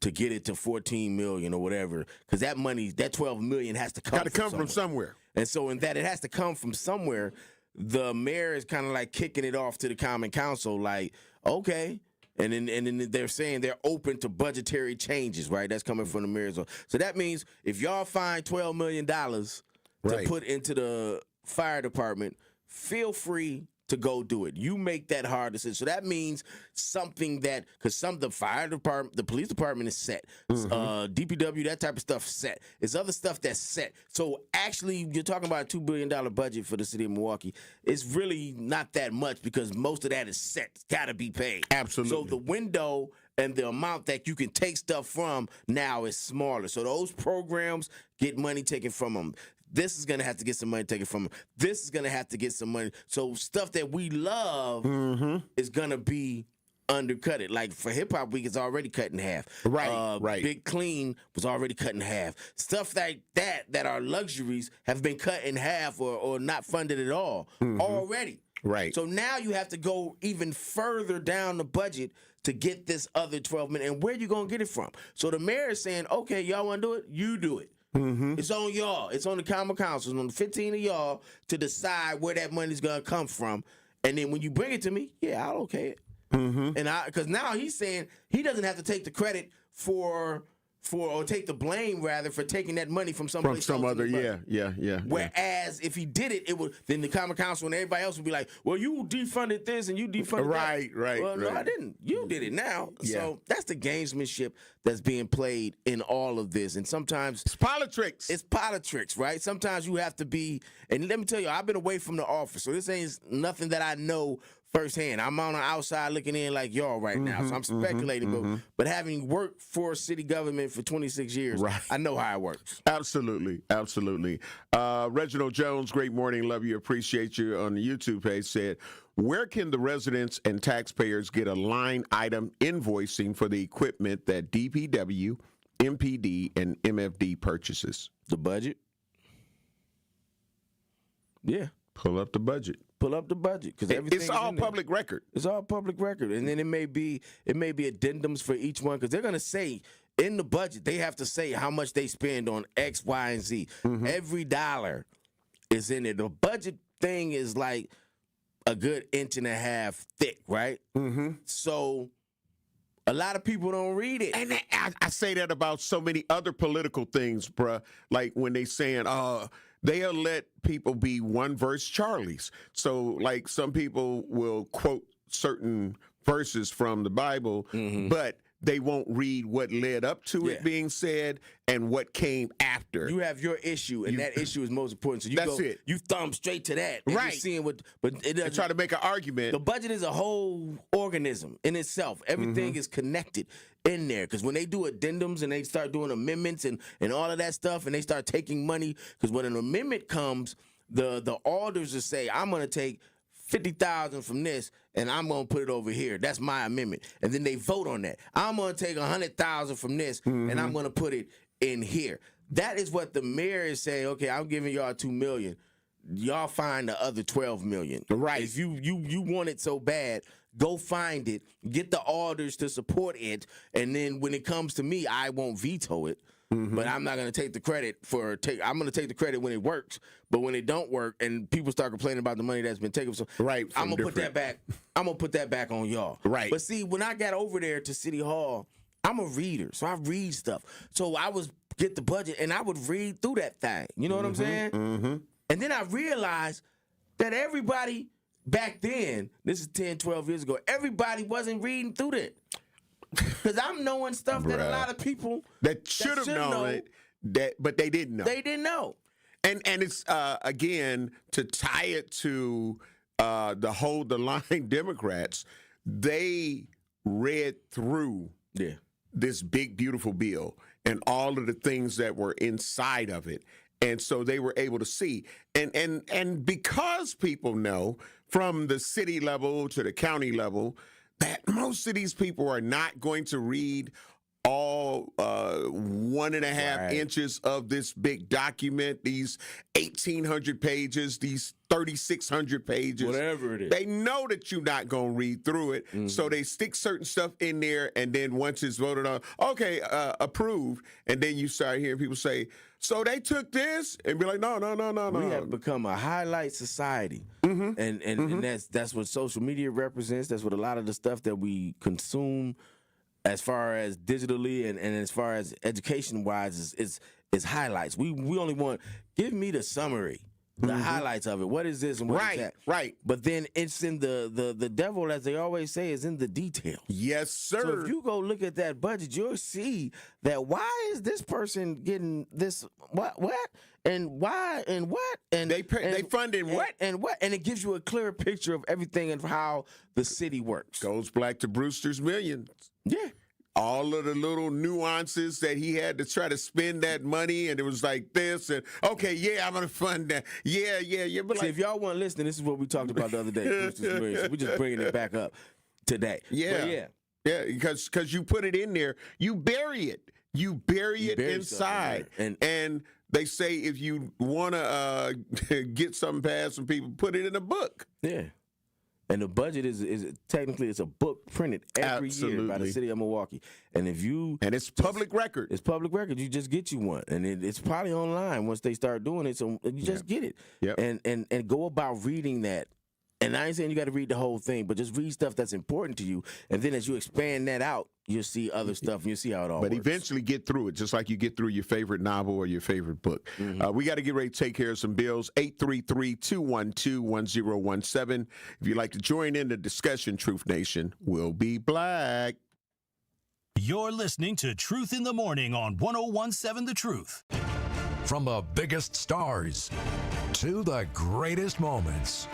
to get it to $14 million or whatever, because that money, that $12 million has to come from somewhere. And so in that it has to come from somewhere, the mayor is kind of like kicking it off to the common council, like, okay. And then they're saying they're open to budgetary changes, right? That's coming from the mayor's office. So that means if y'all find $12 million to put into the fire department, feel free to go do it. You make that hard decision. So that means something that, because the fire department, the police department is set. DPW, that type of stuff set. It's other stuff that's set. So actually, you're talking about a $2 billion budget for the city of Milwaukee. It's really not that much because most of that is set. It's got to be paid. Absolutely. So the window and the amount that you can take stuff from now is smaller. So those programs get money taken from them. This is going to have to get some money taken from them. This is going to have to get some money. So stuff that we love is going to be undercutted. Like for Hip Hop Week, it's already cut in half. Right. Big Clean was already cut in half. Stuff like that are luxuries have been cut in half or not funded at all already. Right. So now you have to go even further down the budget to get this other $12 million. And where you going to get it from? So the mayor is saying, okay, y'all want to do it? You do it. It's on y'all. It's on the common council. It's on the 15 of y'all to decide where that money's going to come from. And then when you bring it to me, yeah, I'll okay it. And because now he's saying he doesn't have to take the credit for or take the blame rather for taking that money from someplace some else other, in the budget. yeah. Whereas if he did it, then the Common Council and everybody else would be like, well, you defunded this and you defunded that. Right. Well, no, I didn't. You did it now. Yeah. So that's the gamesmanship that's being played in all of this. And sometimes it's politics. It's politics, right? Sometimes you have to be, and let me tell you, I've been away from the office, so this ain't nothing that I know firsthand. I'm on the outside looking in like y'all right now, so I'm speculating. But having worked for city government for 26 years, I know how it works. Absolutely. Reginald Jones, great morning, love you, appreciate you on the YouTube page, said, where can the residents and taxpayers get a line item invoicing for the equipment that DPW, MPD, and MFD purchases? The budget? Yeah. Pull up the budget. Because it's all public record. It's all public record, and then it may be addendums for each one because they're gonna say in the budget they have to say how much they spend on X, Y, and Z. Every dollar is in it. The budget thing is like a good inch and a half thick, right? So a lot of people don't read it. And I say that about so many other political things, bruh. Like when they saying, they'll let people be one verse Charlies. So like some people will quote certain verses from the Bible, but they won't read what led up to it being said and what came after. You have your issue, and that issue is most important. So you thumb straight to that. And you're seeing but it doesn't try to make an argument. The budget is a whole organism in itself. Everything is connected in there. Because when they do addendums and they start doing amendments and all of that stuff, and they start taking money, because when an amendment comes, the alders will say, I'm going to take $50,000 from this, and I'm gonna put it over here. That's my amendment, and then they vote on that. I'm gonna take $100,000 from this, and I'm gonna put it in here. That is what the mayor is saying. Okay, I'm giving y'all $2 million. Y'all find the other $12 million. Right? If you want it so bad, go find it. Get the alders to support it, and then when it comes to me, I won't veto it. But I'm not going to take the credit I'm going to take the credit when it works, but when it don't work and people start complaining about the money that's been taken, I'm going to put that back. I'm going to put that back on y'all. Right. But see, when I got over there to City Hall, I'm a reader, so I read stuff. So I would get the budget and I would read through that thing. You know what I'm saying? And then I realized that everybody back then, this is 10, 12 years ago, everybody wasn't reading through that. Because I'm knowing stuff that a lot of people that should have known it, but they didn't know. They didn't know. And it's again to tie it to the Hold the Line Democrats. They read through this big beautiful bill and all of the things that were inside of it, and so they were able to see. And because people know from the city level to the county level that most of these people are not going to read all 1.5 inches of this big document, these 1,800 pages, these 3,600 pages. Whatever it is. They know that you're not going to read through it, so they stick certain stuff in there, and then once it's voted on, okay, approved, and then you start hearing people say, so they took this, and be like, no. We have become a highlight society, and that's what social media represents. That's what a lot of the stuff that we consume, as far as digitally and as far as education wise, is highlights. We only want, give me the summary, the highlights of it. What is this and what is that? Right. But then it's in the devil, as they always say, is in the details. Yes, sir. So if you go look at that budget, you'll see that why is this person getting this what and why and what and they funding what and what, and it gives you a clear picture of everything and how the city works. Goes back to Brewster's Millions. Yeah. All of the little nuances that he had to try to spend that money, and it was like this, and okay, yeah, I'm gonna fund that. Yeah. But see, if y'all weren't listening, this is what we talked about the other day. So we're just bringing it back up today. Yeah, because you put it in there, you bury it. You bury it inside, and they say if you want to get something past some people, put it in a book. Yeah. And the budget is technically it's a book printed every year by the city of Milwaukee. And it's public record. It's public record. You just get you one, and it's probably online once they start doing it. So you just get it. Yep. And go about reading that And I ain't saying you got to read the whole thing, but just read stuff that's important to you. And then as you expand that out, you'll see other stuff and you'll see how it all works. But eventually get through it, just like you get through your favorite novel or your favorite book. We got to get ready to take care of some bills. 833-212-1017. If you'd like to join in the discussion, Truth Nation will be black. You're listening to Truth in the Morning on 101.7 The Truth. From the biggest stars to the greatest moments.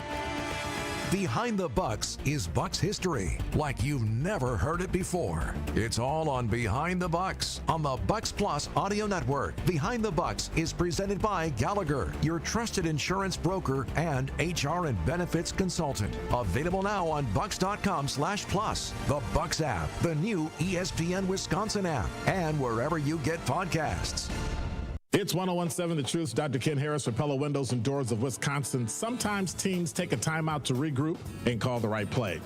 Behind the Bucks is Bucks history, like you've never heard it before. It's all on Behind the Bucks on the Bucks Plus audio network. Behind the Bucks is presented by Gallagher, your trusted insurance broker and HR and benefits consultant. Available now on bucks.com/plus, the Bucks app, the new ESPN Wisconsin app, and wherever you get podcasts. It's 101.7 The Truth. Dr. Ken Harris for Pella Windows and Doors of Wisconsin. Sometimes teams take a timeout to regroup and call the right play.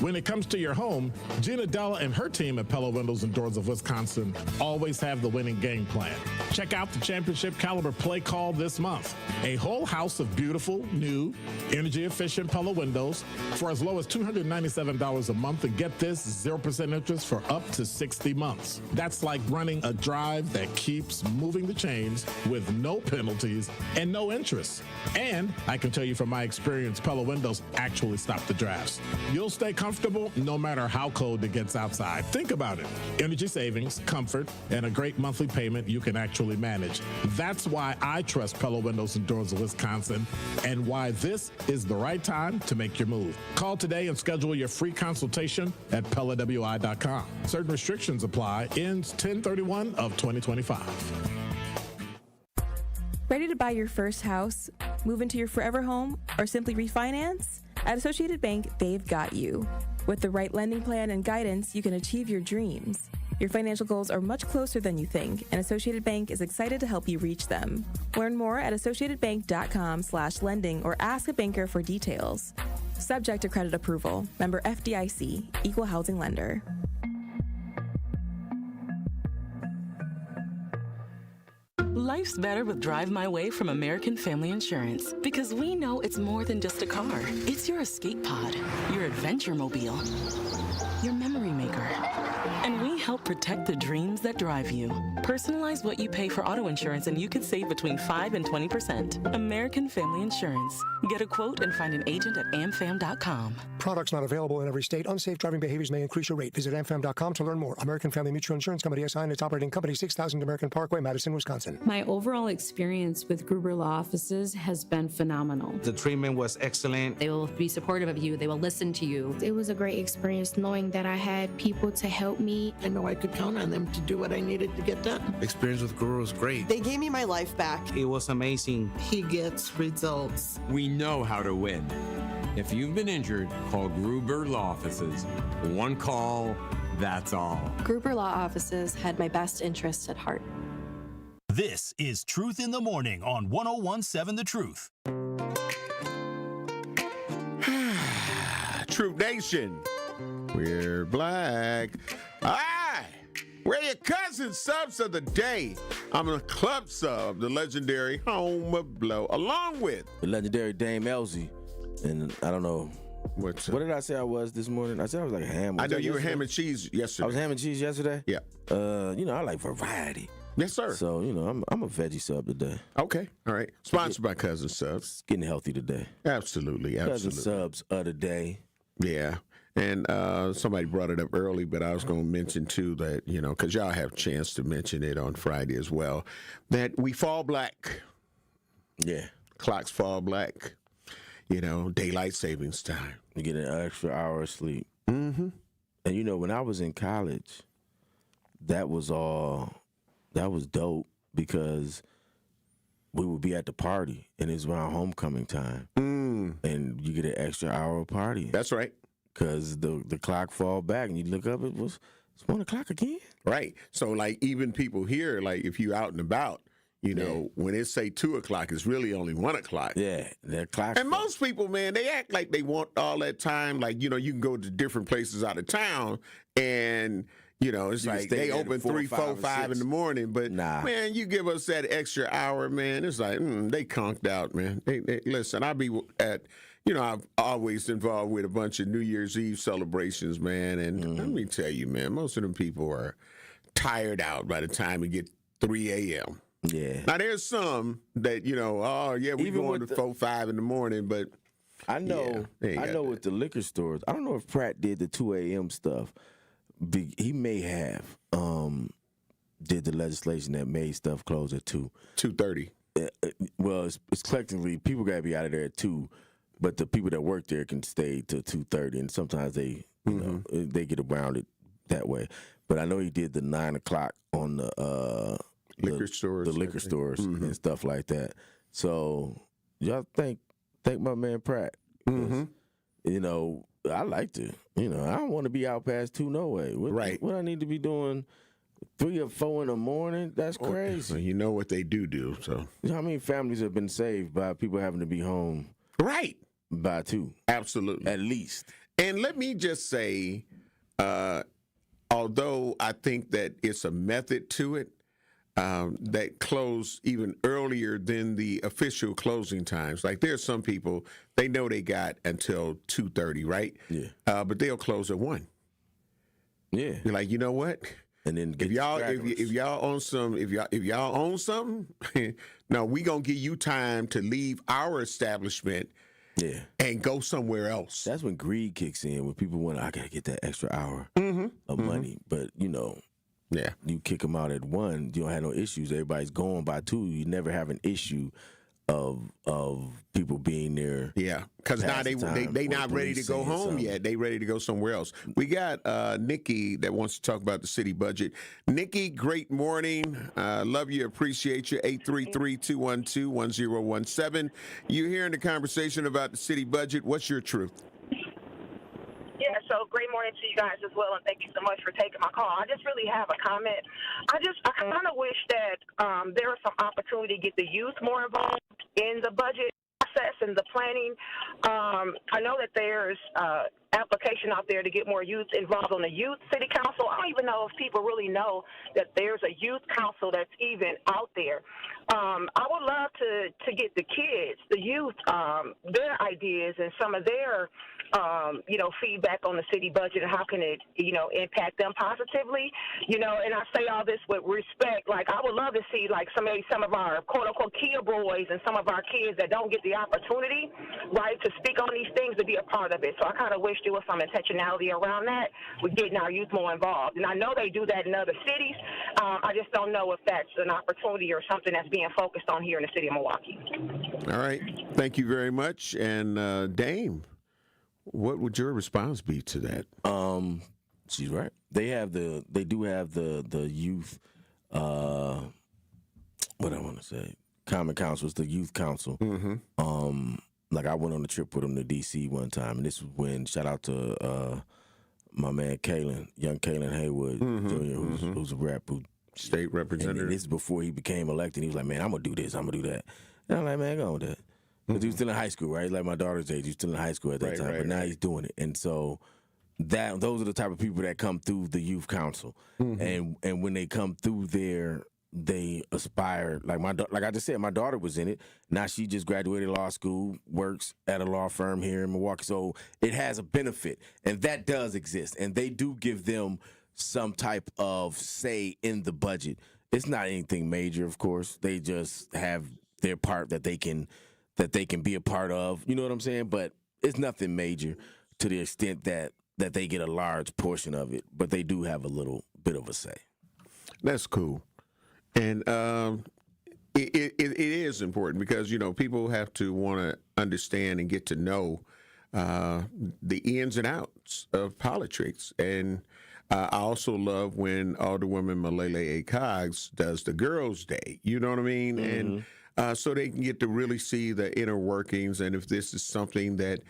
When it comes to your home, Gina Della and her team at Pella Windows and Doors of Wisconsin always have the winning game plan. Check out the championship caliber play call this month. A whole house of beautiful, new, energy-efficient Pella windows for as low as $297 a month, and get this, 0% interest for up to 60 months. That's like running a drive that keeps moving the chains with no penalties and no interest. And I can tell you from my experience, Pella windows actually stop the drafts. You'll stay comfortable no matter how cold it gets outside. Think about it. Energy savings, comfort, and a great monthly payment you can actually manage. That's why I trust Pella Windows and Doors of Wisconsin, and why this is the right time to make your move. Call today and schedule your free consultation at PellaWI.com. Certain restrictions apply. Ends 10/31 of 2025. Ready to buy your first house, move into your forever home, or simply refinance? At Associated Bank, they've got you. With the right lending plan and guidance, you can achieve your dreams. Your financial goals are much closer than you think, and Associated Bank is excited to help you reach them. Learn more at associatedbank.com/lending or ask a banker for details. Subject to credit approval. Member FDIC, Equal Housing Lender. Life's better with Drive My Way from American Family Insurance, because we know it's more than just a car. It's your escape pod, your adventure mobile, your memory maker. And we help protect the dreams that drive you. Personalize what you pay for auto insurance and you can save between 5 and 20%. American Family Insurance. Get a quote and find an agent at amfam.com. Products not available in every state. Unsafe driving behaviors may increase your rate. Visit amfam.com to learn more. American Family Mutual Insurance Company SI and its operating company, 6000 American Parkway, Madison, Wisconsin. My overall experience with Gruber Law Offices has been phenomenal. The treatment was excellent. They will be supportive of you. They will listen to you. It was a great experience knowing that I had people to help me. I know I could count on them to do what I needed to get done. Experience with Gruber was great. They gave me my life back. It was amazing. He gets results. We know how to win. If you've been injured, call Gruber Law Offices. One call, that's all. Gruber Law Offices had my best interests at heart. This is Truth in the Morning on 101.7 The Truth. Truth Nation, we're black. We're your cousin subs of the day. I'm a club sub, the legendary Home of Blow, along with the legendary Dame Elsie. And I don't know. What did I say I was this morning? I said I was like ham. I know you were ham and cheese yesterday. I was ham and cheese yesterday? Yeah. I like variety. Yes, sir. So, I'm a veggie sub today. Okay. All right. Sponsored by Cousin Subs. Getting healthy today. Absolutely. Cousin Subs of the day. Yeah. And somebody brought it up early, but I was going to mention, too, that, because y'all have a chance to mention it on Friday as well, that we fall black. Yeah. Clocks fall black. Daylight savings time. You get an extra hour of sleep. Mm-hmm. And, when I was in college, that was dope because we would be at the party, and it's around homecoming time. And you get an extra hour of partying. That's right. Because the clock fall back, and you look up, it's 1 o'clock again. Right. So, even people here, if you out and about, when it say 2 o'clock, it's really only 1 o'clock. Yeah, that clock. And most people, man, they act like they want all that time. You can go to different places out of town, and it's like they open 3, 4, 5 in the morning. But man, you give us that extra hour, man. It's like they conked out, man. They listen. I'll be at I'm always involved with a bunch of New Year's Eve celebrations, man. And let me tell you, man, most of them people are tired out by the time we get 3 a.m. Yeah. Now, there's some that, we Even going with to 4, 5 in the morning, but I know, with the liquor stores, I don't know if Pratt did the 2 a.m. stuff. He may have did the legislation that made stuff close at 2:30. Well, it's collectively, people got to be out of there at 2, but the people that work there can stay till 2:30, and sometimes they, they get around it that way. But I know he did the 9 o'clock on the liquor stores, and stuff like that. So y'all thank my man Pratt. I like to. I don't want to be out past 2 no way. What I need to be doing 3 or 4 in the morning? That's crazy. Well, you know what they do. So how many families have been saved by people having to be home? Right. By 2. Absolutely. At least. And let me just say, although I think that it's a method to it, that close even earlier than the official closing times. Like there's some people, they know they got until 2:30, right? Yeah. But they'll close at 1. Yeah. You're like, you know what? And then if y'all own something, no, we gonna give you time to leave our establishment. Yeah. And go somewhere else. That's when greed kicks in, when people want, I gotta get that extra hour of money. But yeah, you kick them out at 1, you don't have no issues. Everybody's going by 2. You never have an issue of people being there. Yeah, because now they not ready to go home yet. They ready to go somewhere else. We got Nikki that wants to talk about the city budget. Nikki, great morning. Love you, appreciate you. 833-212-1017. You're hearing the conversation about the city budget. What's your truth? Yeah, so great morning to you guys as well, and thank you so much for taking my call. I just really have a comment. I kind of wish that there was some opportunity to get the youth more involved in the budget process and the planning. I know that there's application out there to get more youth involved on the youth city council. I don't even know if people really know that there's a youth council that's even out there. I would love to get the kids, the youth, their ideas and some of their feedback on the city budget and how can it, impact them positively, and I say all this with respect. Like, I would love to see, like, some of our quote-unquote Kia boys and some of our kids that don't get the opportunity, right, to speak on these things, to be a part of it. So I kind of wish there was some intentionality around that with getting our youth more involved. And I know they do that in other cities. I just don't know if that's an opportunity or something that's being focused on here in the city of Milwaukee. All right. Thank you very much. And Dame, what would your response be to that? She's right. They do have the youth. What I want to say, Common Council. It's the youth council. Like, I went on a trip with them to D.C. one time, and this was when, shout out to my man young Kalen Haywood Jr., who's a rep, state representative. And this is before he became elected. He was like, man, I'm gonna do this, I'm gonna do that. And I'm like, man, go on with that. Because he was still in high school, right? Like my daughter's age, he was still in high school at that time, but now he's doing it. And so those are the type of people that come through the youth council, and when they come through there, they aspire. Like I just said, my daughter was in it. Now she just graduated law school, works at a law firm here in Milwaukee. So it has a benefit, and that does exist. And they do give them some type of say in the budget. It's not anything major, of course. They just have their part that they can be a part of. You know what I'm saying? But it's nothing major to the extent that they get a large portion of it. But they do have a little bit of a say. That's cool. And it is important because, people have to want to understand and get to know the ins and outs of politics. And I also love when Alderwoman Malele A. Cogs does the Girls' Day. You know what I mean? And so they can get to really see the inner workings, and if this is something that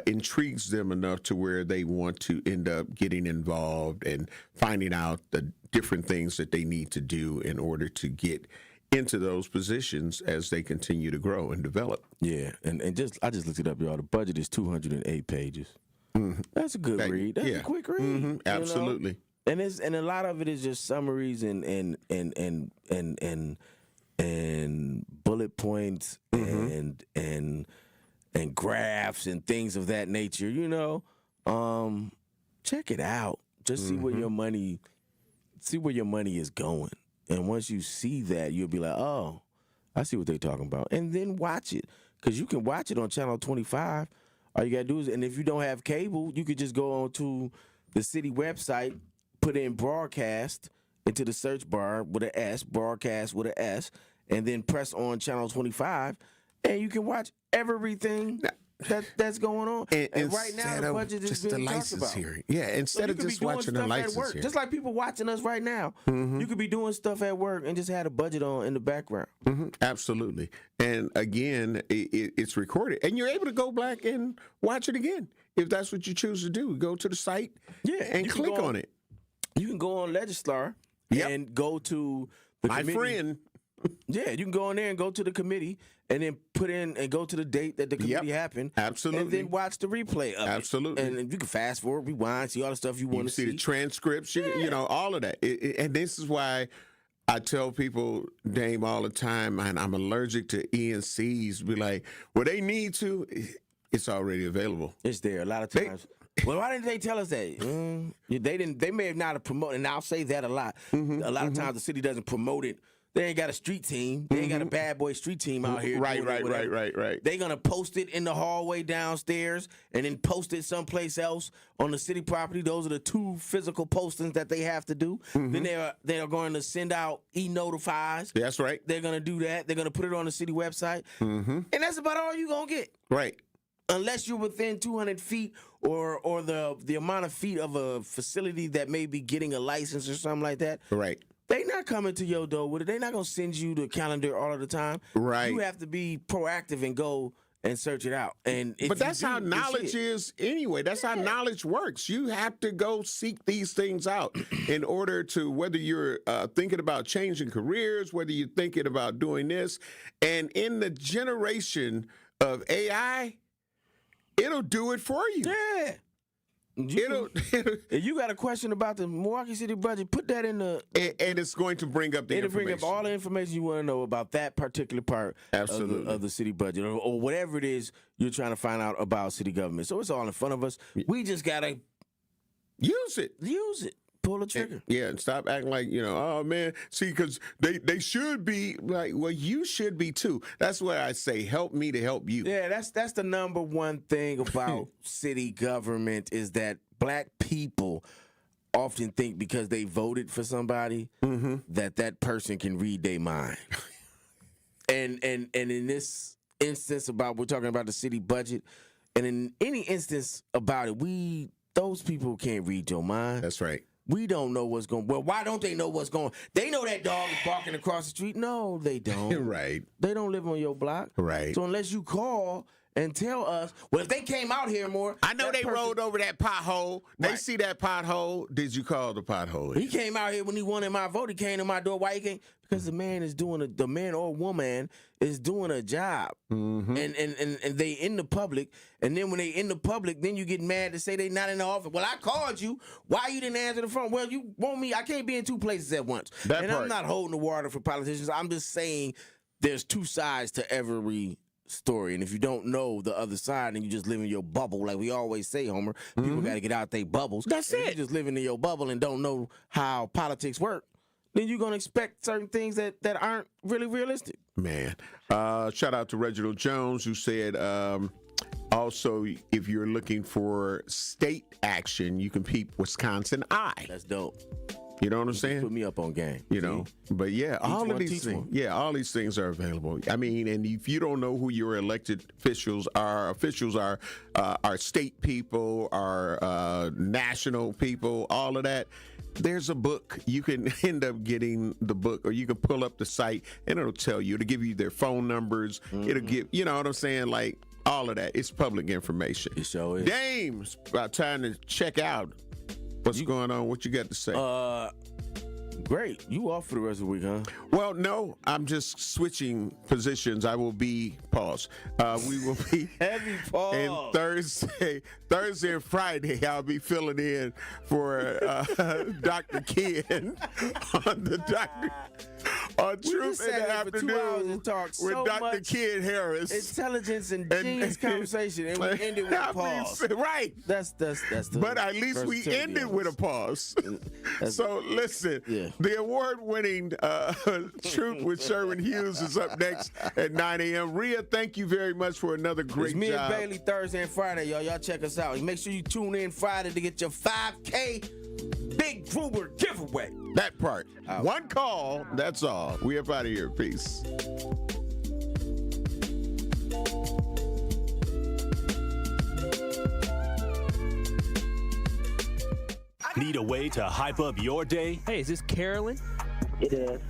intrigues them enough to where they want to end up getting involved and finding out the different things that they need to do in order to get into those positions as they continue to grow and develop. Yeah, and I just looked it up, y'all. The budget is 208 pages. That's a good read. That's a quick read. Absolutely. And a lot of it is just summaries and bullet points and and graphs and things of that nature, check it out. Just see where your money is going. And once you see that, you'll be like, oh, I see what they're talking about. And then watch it. Because you can watch it on Channel 25. All you got to do is, and if you don't have cable, you could just go on to the city website, put in broadcast into the search bar with an S, broadcast with an S, and then press on Channel 25, and you can watch everything that's going on. And right now, the budget is being talked about. Hearing. Yeah, instead of just watching the license hearing. Just like people watching us right now, you could be doing stuff at work and just have a budget on in the background. Absolutely. And again, it's recorded. And you're able to go back and watch it again. If that's what you choose to do, go to the site and click on it. You can go on Legislar and go to the My committee. friend. Yeah, you can go in there and go to the committee and then put in and go to the date that the committee happened. Absolutely. And then watch the replay of Absolutely. it. And you can fast forward, rewind, see all the stuff you want to see. See the transcripts, you know, all of that. And this is why I tell people, Dame, all the time, and I'm allergic to ENCs. Be like, well, they need to. It's already available. It's there a lot of times. Well, why didn't they tell us that? They didn't. They may have not promoted, and I'll say that a lot. A lot of times the city doesn't promote it. They ain't got a street team. They ain't got a bad boy street team out here. Right. They're going to post it in the hallway downstairs and then post it someplace else on the city property. Those are the two physical postings that they have to do. Then they're going to send out e-notifies. That's right. They're going to do that. They're going to put it on the city website. And that's about all you're going to get. Right. Unless you're within 200 feet or the amount of feet of a facility that may be getting a license or something like that. Right. They not coming to your door with it. They not going to send you the calendar all of the time. Right. You have to be proactive and go and search it out. But that's how knowledge is anyway. That's how knowledge works. You have to go seek these things out in order to, whether you're thinking about changing careers, whether you're thinking about doing this. And in the generation of AI, it'll do it for you. Yeah. If you got a question about the Milwaukee City budget, put that in the... And it's going to bring up the It'll information. bring up all the information you want to know about that particular part of the city budget or whatever it is you're trying to find out about city government. So it's all in front of us. We just got to... Use it. Pull the trigger. And stop acting like, oh, man. See, because they should be like, well, you should be too. That's what I say. Help me to help you. Yeah, that's the number one thing about city government is that black people often think because they voted for somebody that person can read their mind. And in this instance we're talking about the city budget, and in any instance about it, those people can't read your mind. That's right. We don't know what's going on. Well, why don't they know what's going on? They know that dog is barking across the street. No, they don't. Right. They don't live on your block. Right. So unless you call and tell us, well, if they came out here more. I know they rolled over that pothole. They see that pothole. Did you call the pothole? He came out here when he wanted my vote. He came to my door. Why he came? Because the man or woman is doing a job. And they in the public. And then when they in the public, then you get mad to say they not in the office. Well, I called you. Why you didn't answer the phone? Well, you want me. I can't be in two places at once. I'm not holding the water for politicians. I'm just saying there's two sides to every story. And if you don't know the other side and you just live in your bubble, like we always say, Homer, people got to get out their bubbles. That's it. If you just living in your bubble and don't know how politics work, then you're going to expect certain things that aren't really realistic. Man. Shout out to Reginald Jones, who said, also, if you're looking for state action, you can peep Wisconsin Eye. That's dope. You know what I'm saying? Put me up on game. But yeah, all of these things. Yeah, all these things are available. I mean, and if you don't know who your elected officials are state people, are national people, all of that. There's a book. You can end up getting the book, or you can pull up the site and it'll tell you. It'll give you their phone numbers. It'll give, you know what I'm saying? Like all of that. It's public information. It sure is. Dame, it's about time to check out what's going on. What you got to say? Great. You off for the rest of the week, huh? Well, no. I'm just switching positions. I will be pause. We will be heavy pause. And Thursday and Friday, I'll be filling in for Dr. Ken On Truth in the Afternoon with Dr. Kid Harris. Intelligence and genius conversation, and we ended with a pause. Right. That's the. But at least we ended with a pause. So listen, the award-winning Truth with Sherman Hughes is up next at 9 a.m. Rhea, thank you very much for another great it's me job. and Bailey Thursday and Friday, y'all. Y'all check us out. Make sure you tune in Friday to get your 5K Big Gruber giveaway. That part. One call, that's all. We up out of here. Peace. Need a way to hype up your day? Hey, is this Carolyn? It is.